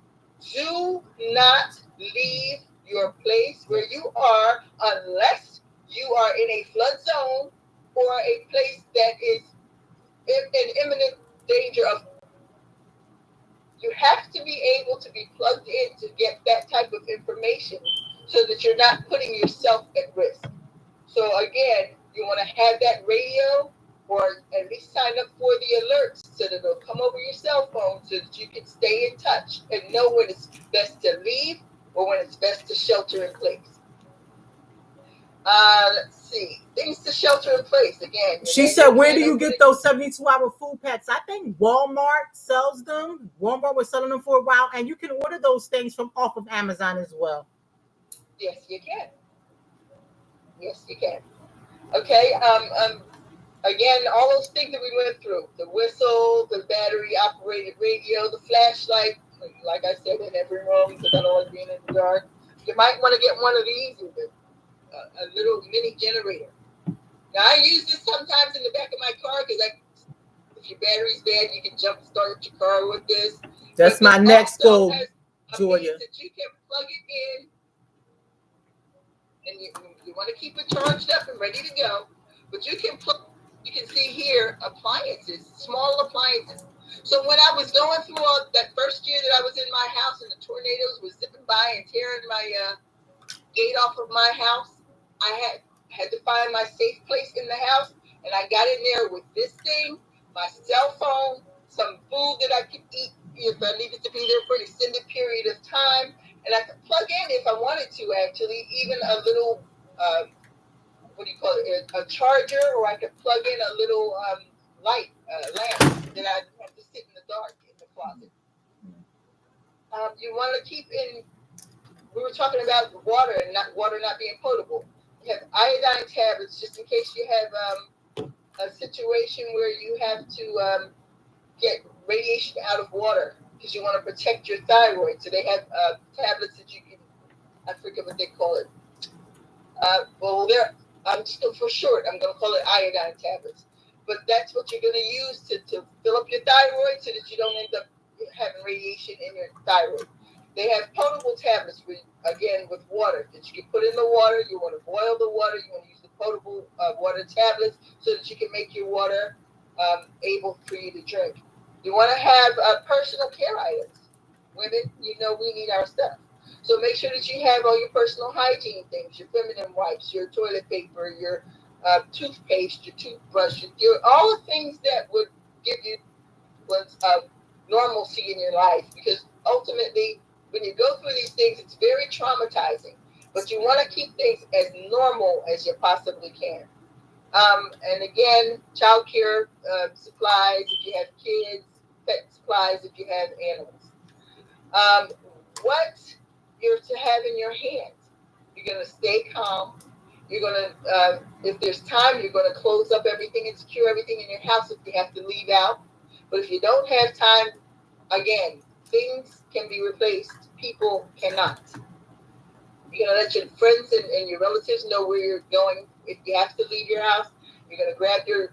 Do not leave your place where you are unless you are in a flood zone or a place that is in imminent danger of. You have to be able to be plugged in to get that type of information so that you're not putting yourself at risk. So again, you want to have that radio or at least sign up for the alerts so that it'll come over your cell phone so that you can stay in touch and know when it's best to leave or when it's best to shelter in place. Let's see. Things to shelter in place. Again. She said, where do you get those 72-hour food packs? I think Walmart sells them. Walmart was selling them for a while. And you can order those things from off of Amazon as well. Yes, you can. Yes, you can. Okay. Again, all those things that we went through. The whistle, the battery-operated radio, the flashlight. Like I said, in every room because I don't like being in the dark. You might want to get one of these with a little mini generator. Now, I use this sometimes in the back of my car because if your battery's bad, you can jump start your car with this. That's my next goal, Julia. That you can plug it in, and you want to keep it charged up and ready to go. But you can see here appliances, small appliances. So when I was going through all that first year that I was in my house and the tornadoes were zipping by and tearing my gate off of my house, I had to find my safe place in the house, and I got in there with this thing, my cell phone, some food that I could eat if I needed to be there for an extended period of time, and I could plug in if I wanted to, actually, even a little, a charger, or I could plug in a little lamp that I have to sit in the dark in the closet. You want to keep in. We were talking about water and water not being potable. You have iodine tablets just in case you have a situation where you have to get radiation out of water because you want to protect your thyroid. So they have tablets that you can. I forget what they call it. I'm still for short. I'm going to call it iodine tablets. But that's what you're going to use to fill up your thyroid so that you don't end up having radiation in your thyroid. They have potable tablets, again, with water that you can put in the water. You want to boil the water. You want to use the potable water tablets so that you can make your water able for you to drink. You want to have personal care items. Women, we need our stuff. So make sure that you have all your personal hygiene things, your feminine wipes, your toilet paper, your toothpaste, your toothbrush, all the things that would give you normalcy in your life. Because ultimately, when you go through these things, it's very traumatizing. But you want to keep things as normal as you possibly can. And again, childcare supplies if you have kids, pet supplies if you have animals. What you're to have in your hands. You're going to stay calm. You're going to, if there's time, you're going to close up everything and secure everything in your house if you have to leave out. But if you don't have time, again, things can be replaced. People cannot. You're going to let your friends and your relatives know where you're going. If you have to leave your house, you're going to grab your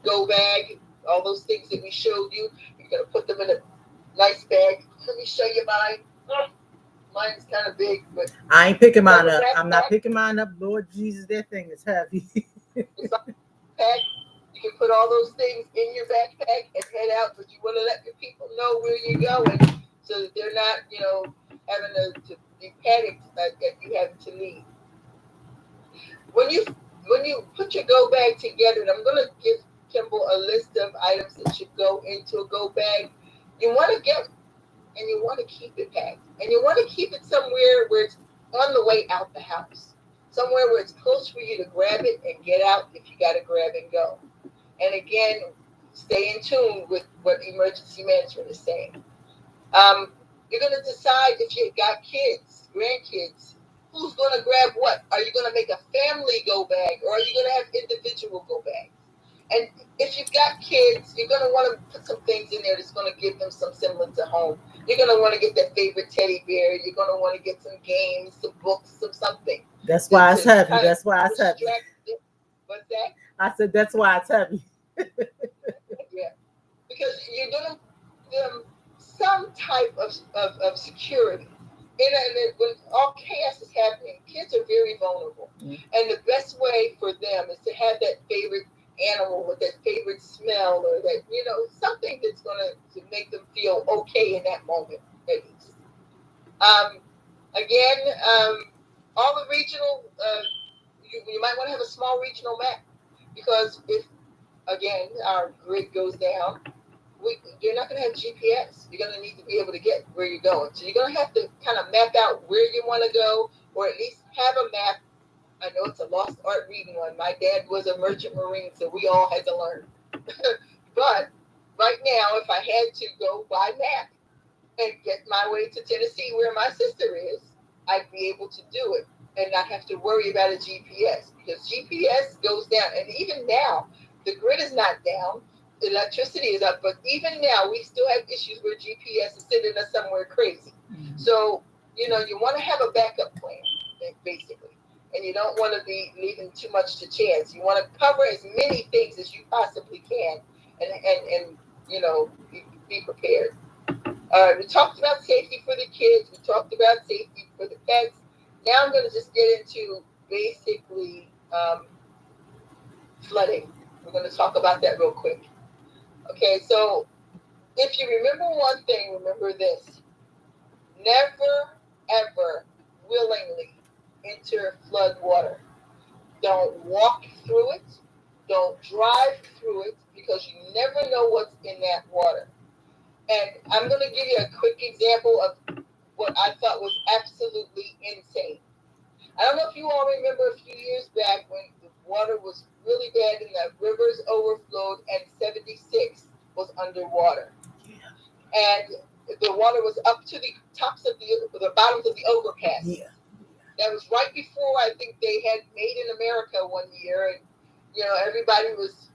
go bag, all those things that we showed you. You're going to put them in a nice bag. Let me show you mine. Mine's kind of big, but I ain't picking mine up. I'm not picking mine up. Lord Jesus, that thing is heavy. It's a backpack. You can put all those things in your backpack and head out, but you want to let your people know where you're going so that they're not, having to be panicked that you having to leave. When you put your go bag together, and I'm going to give Kimble a list of items that should go into a go bag. You want to get and you want to keep it packed. And you want to keep it somewhere where it's on the way out the house. Somewhere where it's close for you to grab it and get out if you got to grab and go. And again, stay in tune with what emergency management is saying. You're going to decide if you've got kids, grandkids, who's going to grab what. Are you going to make a family go bag or are you going to have individual go bags? And if you've got kids, you're going to want to put some things in there that's going to give them some semblance of home. You're going to want to get that favorite teddy bear. You're going to want to get some games, some books, some something. That's why it's heavy. That's why it's heavy. What's that? I said that's why it's heavy. Yeah. Because you're going to give them some type of security. And when all chaos is happening, kids are very vulnerable. Mm-hmm. And the best way for them is to have that favorite animal with that favorite smell or that, something that's going to make them feel okay in that moment, at least. Again, all the regional, you might want to have a small regional map because if, again, our grid goes down, you're not going to have GPS. You're going to need to be able to get where you're going. So you're going to have to kind of map out where you want to go or at least have a map. I know it's a lost art reading one. My dad was a merchant marine, so we all had to learn. But right now, if I had to go by map and get my way to Tennessee where my sister is, I'd be able to do it and not have to worry about a GPS because GPS goes down. And even now, the grid is not down. Electricity is up, but even now, we still have issues where GPS is sending us somewhere crazy. Mm-hmm. So, you want to have a backup plan, basically. And you don't want to be leaving too much to chance. You want to cover as many things as you possibly can and be prepared. We talked about safety for the kids. We talked about safety for the pets. Now I'm going to just get into basically flooding. We're going to talk about that real quick. Okay, so if you remember one thing, remember this. Never, ever willingly enter flood water. Don't walk through it. Don't drive through it because you never know what's in that water. And I'm going to give you a quick example of what I thought was absolutely insane. I don't know if you all remember a few years back when the water was really bad and the rivers overflowed and 76 was underwater. Yeah. And the water was up to the tops of the bottoms of the overpass. Yeah. That was right before I think they had Made in America one year, and everybody was,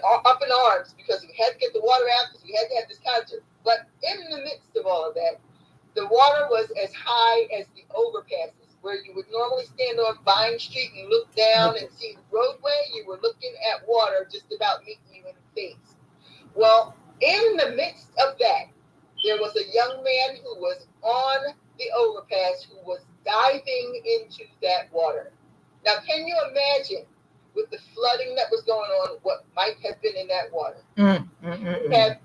up in arms because we had to get the water out because we had to have this concert. But in the midst of all of that, the water was as high as the overpasses, where you would normally stand on Vine Street and look down and see the roadway. You were looking at water just about meeting you in the face. Well, in the midst of that, there was a young man who was on the overpass who was diving into that water. Now, can you imagine with the flooding that was going on, what might have been in that water? We have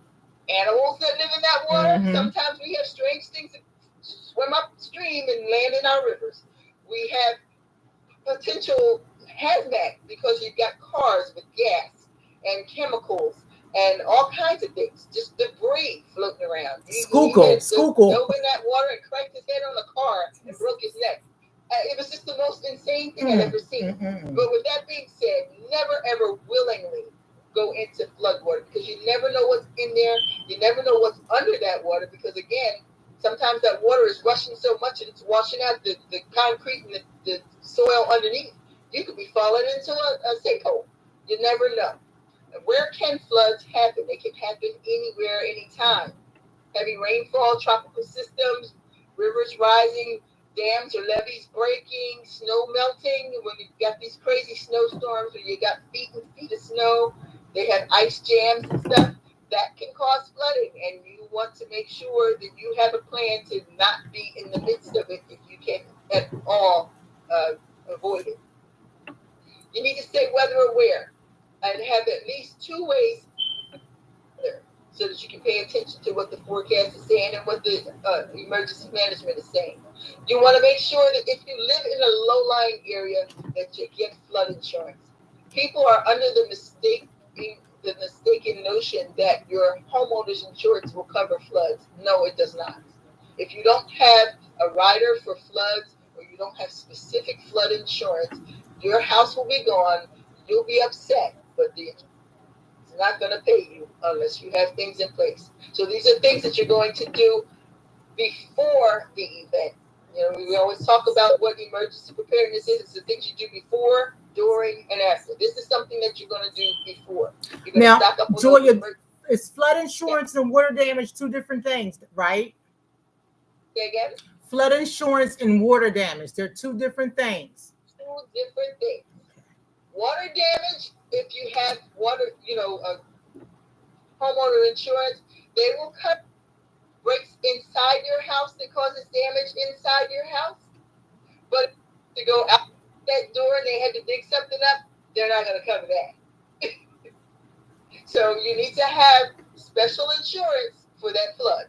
animals that live in that water. Sometimes we have strange things that swim upstream and land in our rivers. We have potential hazmat because you've got cars with gas and chemicals and all kinds of things, just debris floating around. Skookle dove in that water and cracked his head on the car and broke his neck. It was just the most insane thing I'd ever seen. But with that being said, never ever willingly go into flood water because you never know what's in there. You never know what's under that water because, again, sometimes that water is rushing so much and it's washing out the concrete and the soil underneath. You could be falling into a sinkhole. You never know. Where can floods happen? They can happen anywhere, anytime. Heavy rainfall, tropical systems, rivers rising, dams or levees breaking, snow melting. When you've got these crazy snowstorms where you got feet and feet of snow, they have ice jams and stuff. That can cause flooding, and you want to make sure that you have a plan to not be in the midst of it if you can at all avoid it. You need to stay weather aware and have at least 2 ways there so that you can pay attention to what the forecast is saying and what the emergency management is saying. You want to make sure that if you live in a low-lying area that you get flood insurance. People are under the mistaken notion that your homeowner's insurance will cover floods. No, it does not. If you don't have a rider for floods or you don't have specific flood insurance, your house will be gone. You'll be upset, but it's not going to pay you unless you have things in place. So these are things that you're going to do before the event. You know, we always talk about what emergency preparedness is. It's the things you do before, during, and after. This is something that you're going to do before. You're going now, to stock up on Julia, is flood insurance and water damage 2 different things, right? Say again? Flood insurance and water damage, they're 2 different things. 2 different things. Water damage, if you have water, homeowner insurance, they will cut breaks inside your house that causes damage inside your house. But to go out that door and they had to dig something up, they're not going to cover that. So you need to have special insurance for that flood.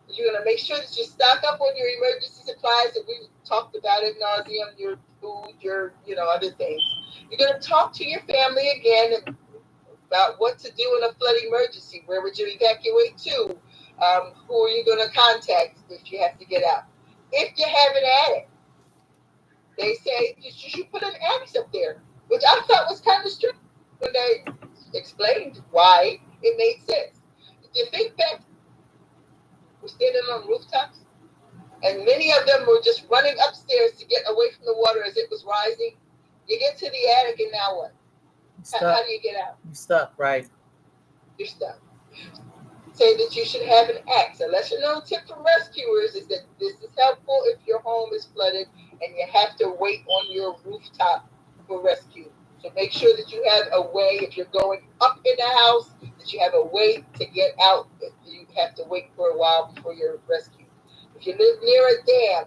You're going to make sure that you stock up on your emergency supplies that we've talked about ad nauseum, your food, your other things. You're going to talk to your family again about what to do in a flood emergency. Where would you evacuate to? Who are you going to contact if you have to get out? If you have an attic, they say you should put an annex up there, which I thought was kind of strange when they explained why it made sense. If you think back, we're standing on rooftops, and many of them were just running upstairs to get away from the water as it was rising. You get to the attic, and now what? How do you get out? You're stuck, right? You're stuck. Say that you should have an axe. A lesser known tip from rescuers is that this is helpful if your home is flooded and you have to wait on your rooftop for rescue. So make sure that you have a way, if you're going up in the house, that you have a way to get out. You have to wait for a while before you're rescued. If you live near a dam,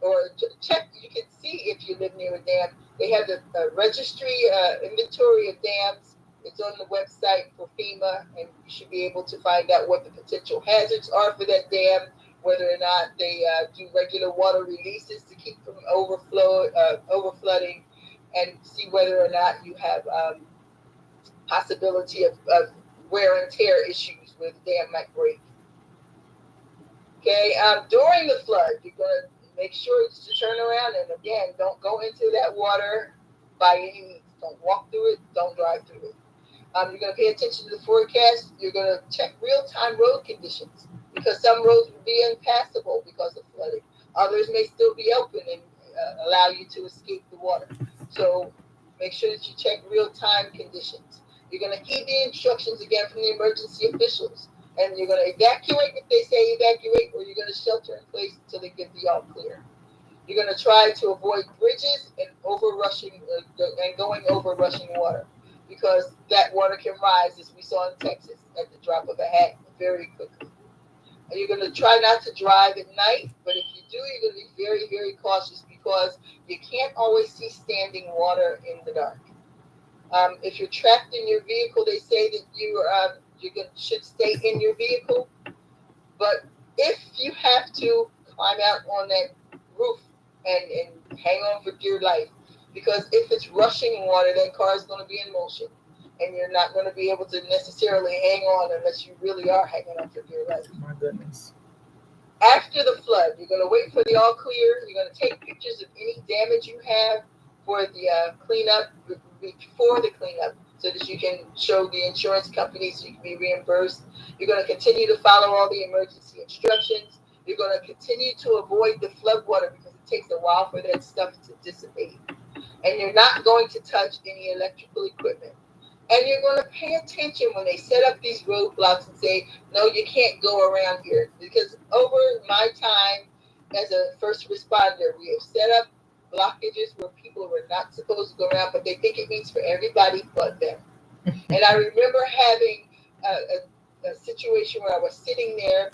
or check, you can see if you live near a dam. They have the registry inventory of dams. It's on the website for FEMA, and you should be able to find out what the potential hazards are for that dam, whether or not they do regular water releases to keep from overflooding, and see whether or not you have possibility of wear and tear issues where the dam might break. Okay, during the flood, you're going to make sure to turn around, and again, don't go into that water by any means. Don't walk through it. Don't drive through it. You're going to pay attention to the forecast. You're going to check real-time road conditions because some roads will be impassable because of flooding. Others may still be open and allow you to escape the water. So make sure that you check real-time conditions. You're going to heed the instructions again from the emergency officials. And you're going to evacuate if they say evacuate, or you're going to shelter in place until they get the all clear. You're going to try to avoid bridges and going over rushing water, because that water can rise, as we saw in Texas, at the drop of a hat very quickly. You're going to try not to drive at night, but if you do, you're going to be very, very cautious because you can't always see standing water in the dark. If you're trapped in your vehicle, they say that should stay in your vehicle. But if you have to climb out on that roof and hang on for dear life, because if it's rushing water, that car is going to be in motion, and you're not going to be able to necessarily hang on unless you really are hanging on for dear life. My goodness. After the flood, you're going to wait for the all clear. You're going to take pictures of any damage you have for the cleanup, before the cleanup, so that you can show the insurance company so you can be reimbursed. You're going to continue to follow all the emergency instructions. You're going to continue to avoid the flood water because it takes a while for that stuff to dissipate. And you're not going to touch any electrical equipment. And you're going to pay attention when they set up these roadblocks and say, no, you can't go around here. Because over my time as a first responder, we have set up blockages where people were not supposed to go around, but they think it means for everybody but them. And I remember having a situation where I was sitting there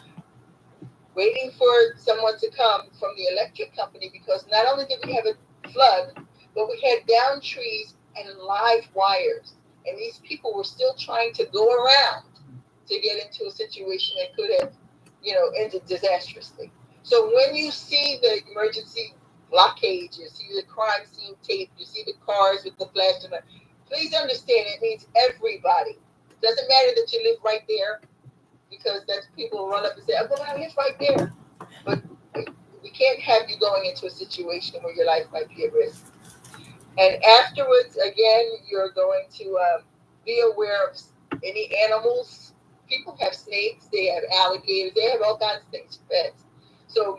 waiting for someone to come from the electric company, because not only did we have a flood, but we had down trees and live wires. And these people were still trying to go around to get into a situation that could have, ended disastrously. So when you see the emergency blockade, you see the crime scene tape, you see the cars with the flashing light, please understand it means everybody. It doesn't matter that you live right there, because that's people run up and say, "Oh, I live right there." But we can't have you going into a situation where your life might be at risk. And afterwards, again, you're going to be aware of any animals. People have snakes, they have alligators, they have all kinds of things, pets. So,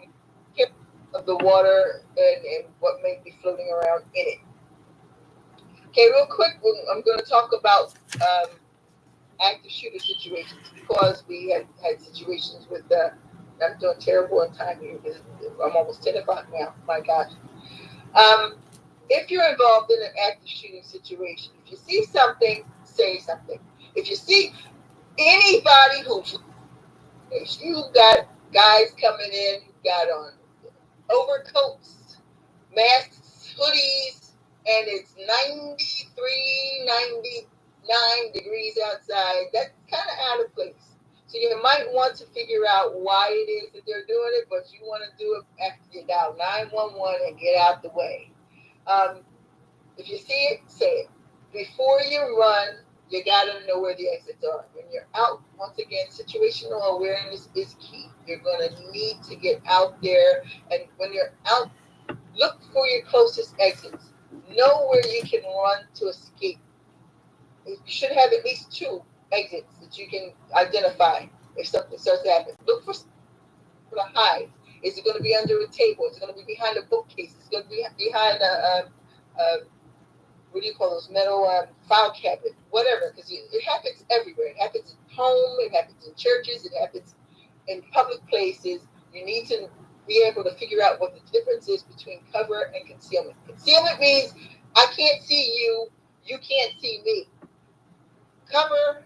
care of the water and what may be floating around in it. Okay, real quick, I'm going to talk about active shooter situations, because we have had situations with I'm doing terrible in time here. I'm almost 10 o'clock now. My gosh. If you're involved in an active shooting situation, if you see something, say something. If you see anybody you got guys coming in who got on overcoats, masks, hoodies, and it's 93, 99 degrees outside, that's kind of out of place. So you might want to figure out why it is that they're doing it, but you want to do it after you dial 911 and get out the way. If you see it, say it. Before you run, you got to know where the exits are. When you're out, once again, situational awareness is key. You're going to need to get out there. And when you're out, look for your closest exits. Know where you can run to escape. You should have at least 2 exits that you can identify if something starts to happen. Look for to hide. Is it going to be under a table? Is it going to be behind a bookcase? Is it going to be behind a what do you call those, metal file cabinet? Whatever, because it happens everywhere. It happens at home. It happens in churches. It happens in public places. You need to be able to figure out what the difference is between cover and concealment. Concealment means I can't see you, you can't see me. Cover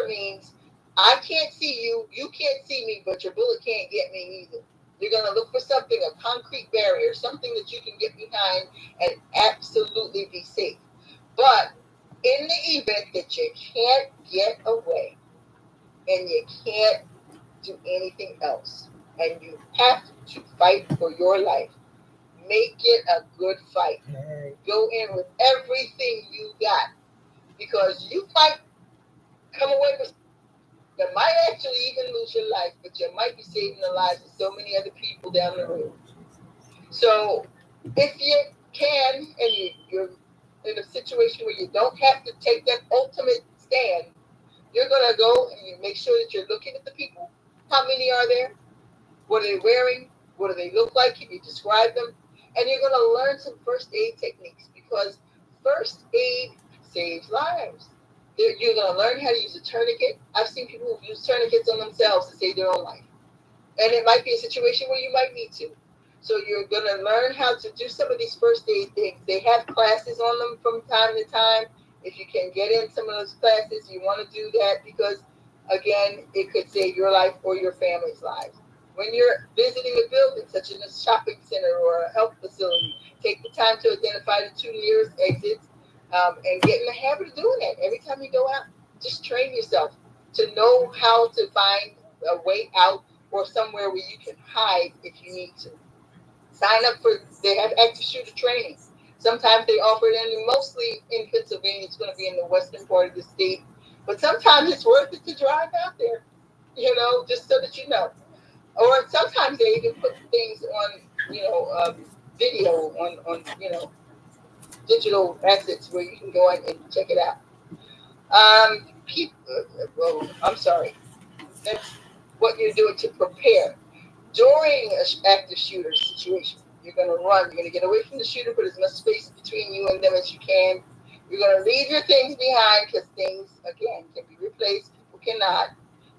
means I can't see you, you can't see me, but your bullet can't get me either. You're going to look for something, a concrete barrier, something that you can get behind and absolutely be safe. But in the event that you can't get away and you can't do anything else and you have to fight for your life, make it a good fight. Go in with everything you got, because you might come away with, you might actually even lose your life, but you might be saving the lives of so many other people down the road. So if you can, and you're in a situation where you don't have to take that ultimate stand, you're going to go and you make sure that you're looking at the people. How many are there? What are they wearing? What do they look like? Can you describe them? And you're going to learn some first aid techniques, because first aid saves lives. You're going to learn how to use a tourniquet. I've seen people who use tourniquets on themselves to save their own life. And it might be a situation where you might need to. So you're going to learn how to do some of these first aid things. They have classes on them from time to time. If you can get in some of those classes, you want to do that, because Again, it could save your life or your family's lives. When you're visiting a building, such as a shopping center or a health facility, take the time to identify the two nearest exits, and get in the habit of doing that. Every time you go out, just train yourself to know how to find a way out or somewhere where you can hide if you need to. Sign up for, they have active shooter training. Sometimes they offer it, and mostly in Pennsylvania, it's going to be in the western part of the state. But sometimes it's worth it to drive out there, just so that you know. Or sometimes they even put things on, video on digital assets where you can go in and check it out. Keep, well, I'm sorry. That's what you're doing to prepare during an active shooter situation. You're going to run. You're going to get away from the shooter, put as much space between you and them as you can. You're going to leave your things behind because things, again, can be replaced. People cannot.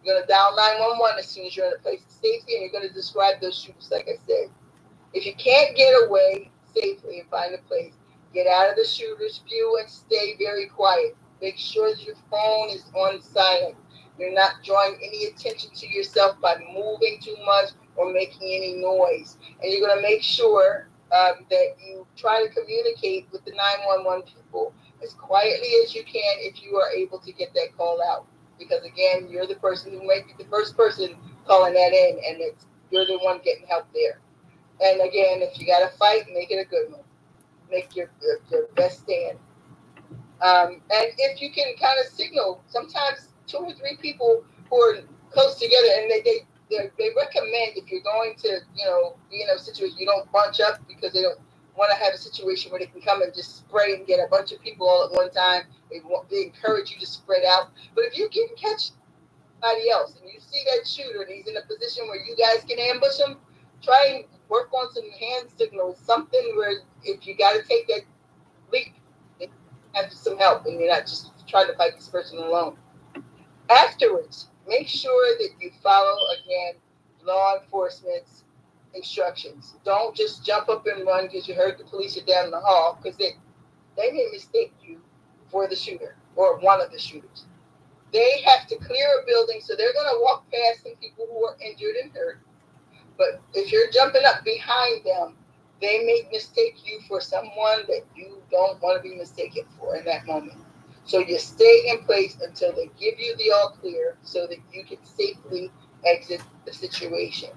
You're going to dial 911 as soon as you're in a place of safety, and you're going to describe those shooters, like I said. If you can't get away safely and find a place, get out of the shooter's view and stay very quiet. Make sure that your phone is on silent. You're not drawing any attention to yourself by moving too much or making any noise. And you're going to make sure that you try to communicate with the 911 people as quietly as you can if you are able to get that call out. Because again, you're the person who might be the first person calling that in, and you're the one getting help there. And again, if you got to fight, make it a good one. Make your best stand. And if you can kind of signal, sometimes two or three people who are close together, and they recommend if you're going to be in a situation, you don't bunch up because they don't want to have a situation where they can come and just spray and get a bunch of people all at one time. They encourage you to spread out. But if you can catch somebody else and you see that shooter and he's in a position where you guys can ambush him, try and work on some hand signals, something where if you got to take that leap, you have some help and you're not just trying to fight this person alone. Afterwards, make sure that you follow, again, law enforcement's instructions. Don't just jump up and run because you heard the police are down the hall, because they may mistake you for the shooter or one of the shooters. They have to clear a building, so they're going to walk past some people who are injured and hurt. But if you're jumping up behind them, they may mistake you for someone that you don't want to be mistaken for in that moment. So you stay in place until they give you the all clear so that you can safely exit the situation.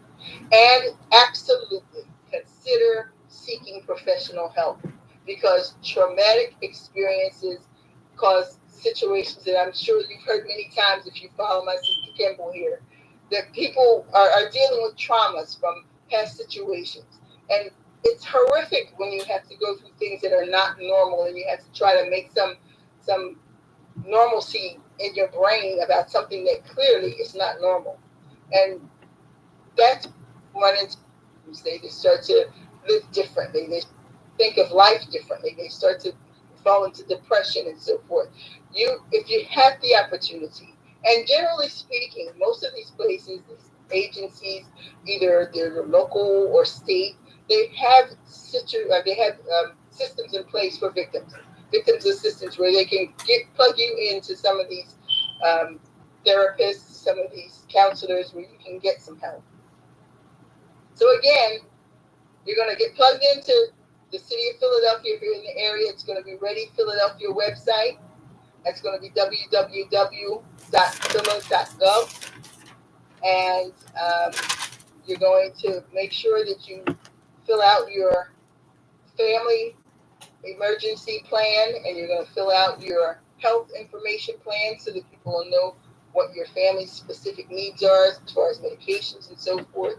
And absolutely consider seeking professional help, because traumatic experiences cause situations that I'm sure you've heard many times if you follow my sister Kimble here, that people are dealing with traumas from past situations. And it's horrific when you have to go through things that are not normal and you have to try to make some normalcy in your brain about something that clearly is not normal. And that's when they start to live differently. They think of life differently. They start to fall into depression and so forth. If you have the opportunity, and generally speaking, most of these places, these agencies, either they're local or state, they have systems in place for victims assistance, where they can plug you into some of these um, therapists, some of these counselors, where you can get some help. So again, you're going to get plugged into the city of Philadelphia. If you're in the area, it's going to be Ready Philadelphia website. That's going to be www.phila.gov. And you're going to make sure that you fill out your family emergency plan, and you're going to fill out your health information plan so that people will know what your family's specific needs are as far as medications and so forth.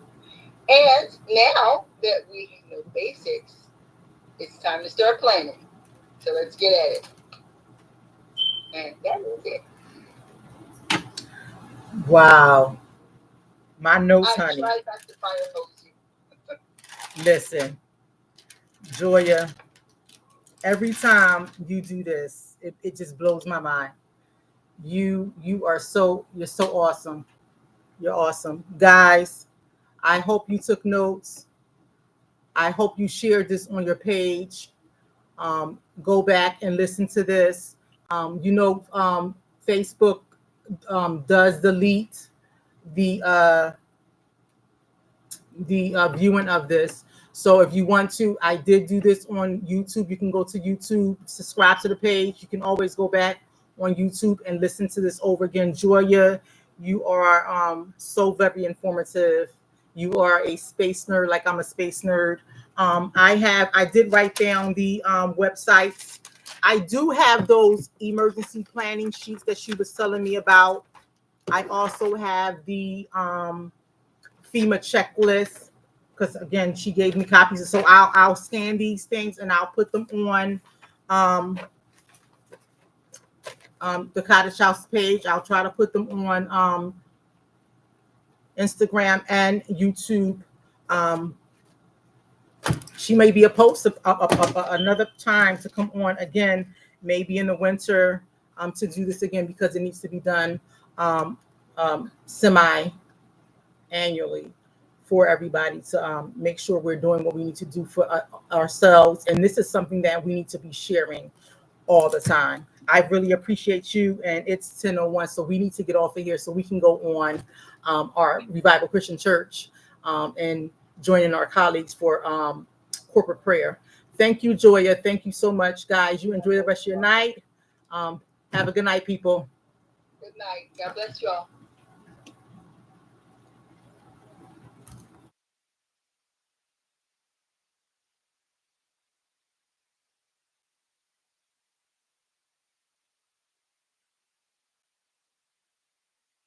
And now that we know the basics, it's time to start planning. So let's get at it. And that is it. Wow. My notes, I honey. tried not to fire hose you. Listen, Joya, every time you do this, it just blows my mind. You're so awesome. You're awesome. Guys, I hope you took notes. I hope you shared this on your page. Go back and listen to this. You know, Facebook does delete the viewing of this. So if you want to, I did do this on YouTube. You can go to YouTube, subscribe to the page. You can always go back on YouTube and listen to this over again. Joya, you are so very informative. You are a space nerd, like I'm a space nerd. I did write down the websites. I do have those emergency planning sheets that she was telling me about. I also have the FEMA checklist because again she gave me copies, so I'll scan these things and I'll put them on um, the Cottage House page. I'll try to put them on Instagram and YouTube. Um, she may be a post another time to come on again, maybe in the winter to do this again because it needs to be done semi annually for everybody to make sure we're doing what we need to do for ourselves. And this is something that we need to be sharing all the time. I really appreciate you. And it's 10:01, so we need to get off of here so we can go on our Revival Christian Church and joining our colleagues for corporate prayer. Thank you, Joya. Thank you so much, guys. You enjoy the rest of your night. Have a good night, people. Good night. God bless you all.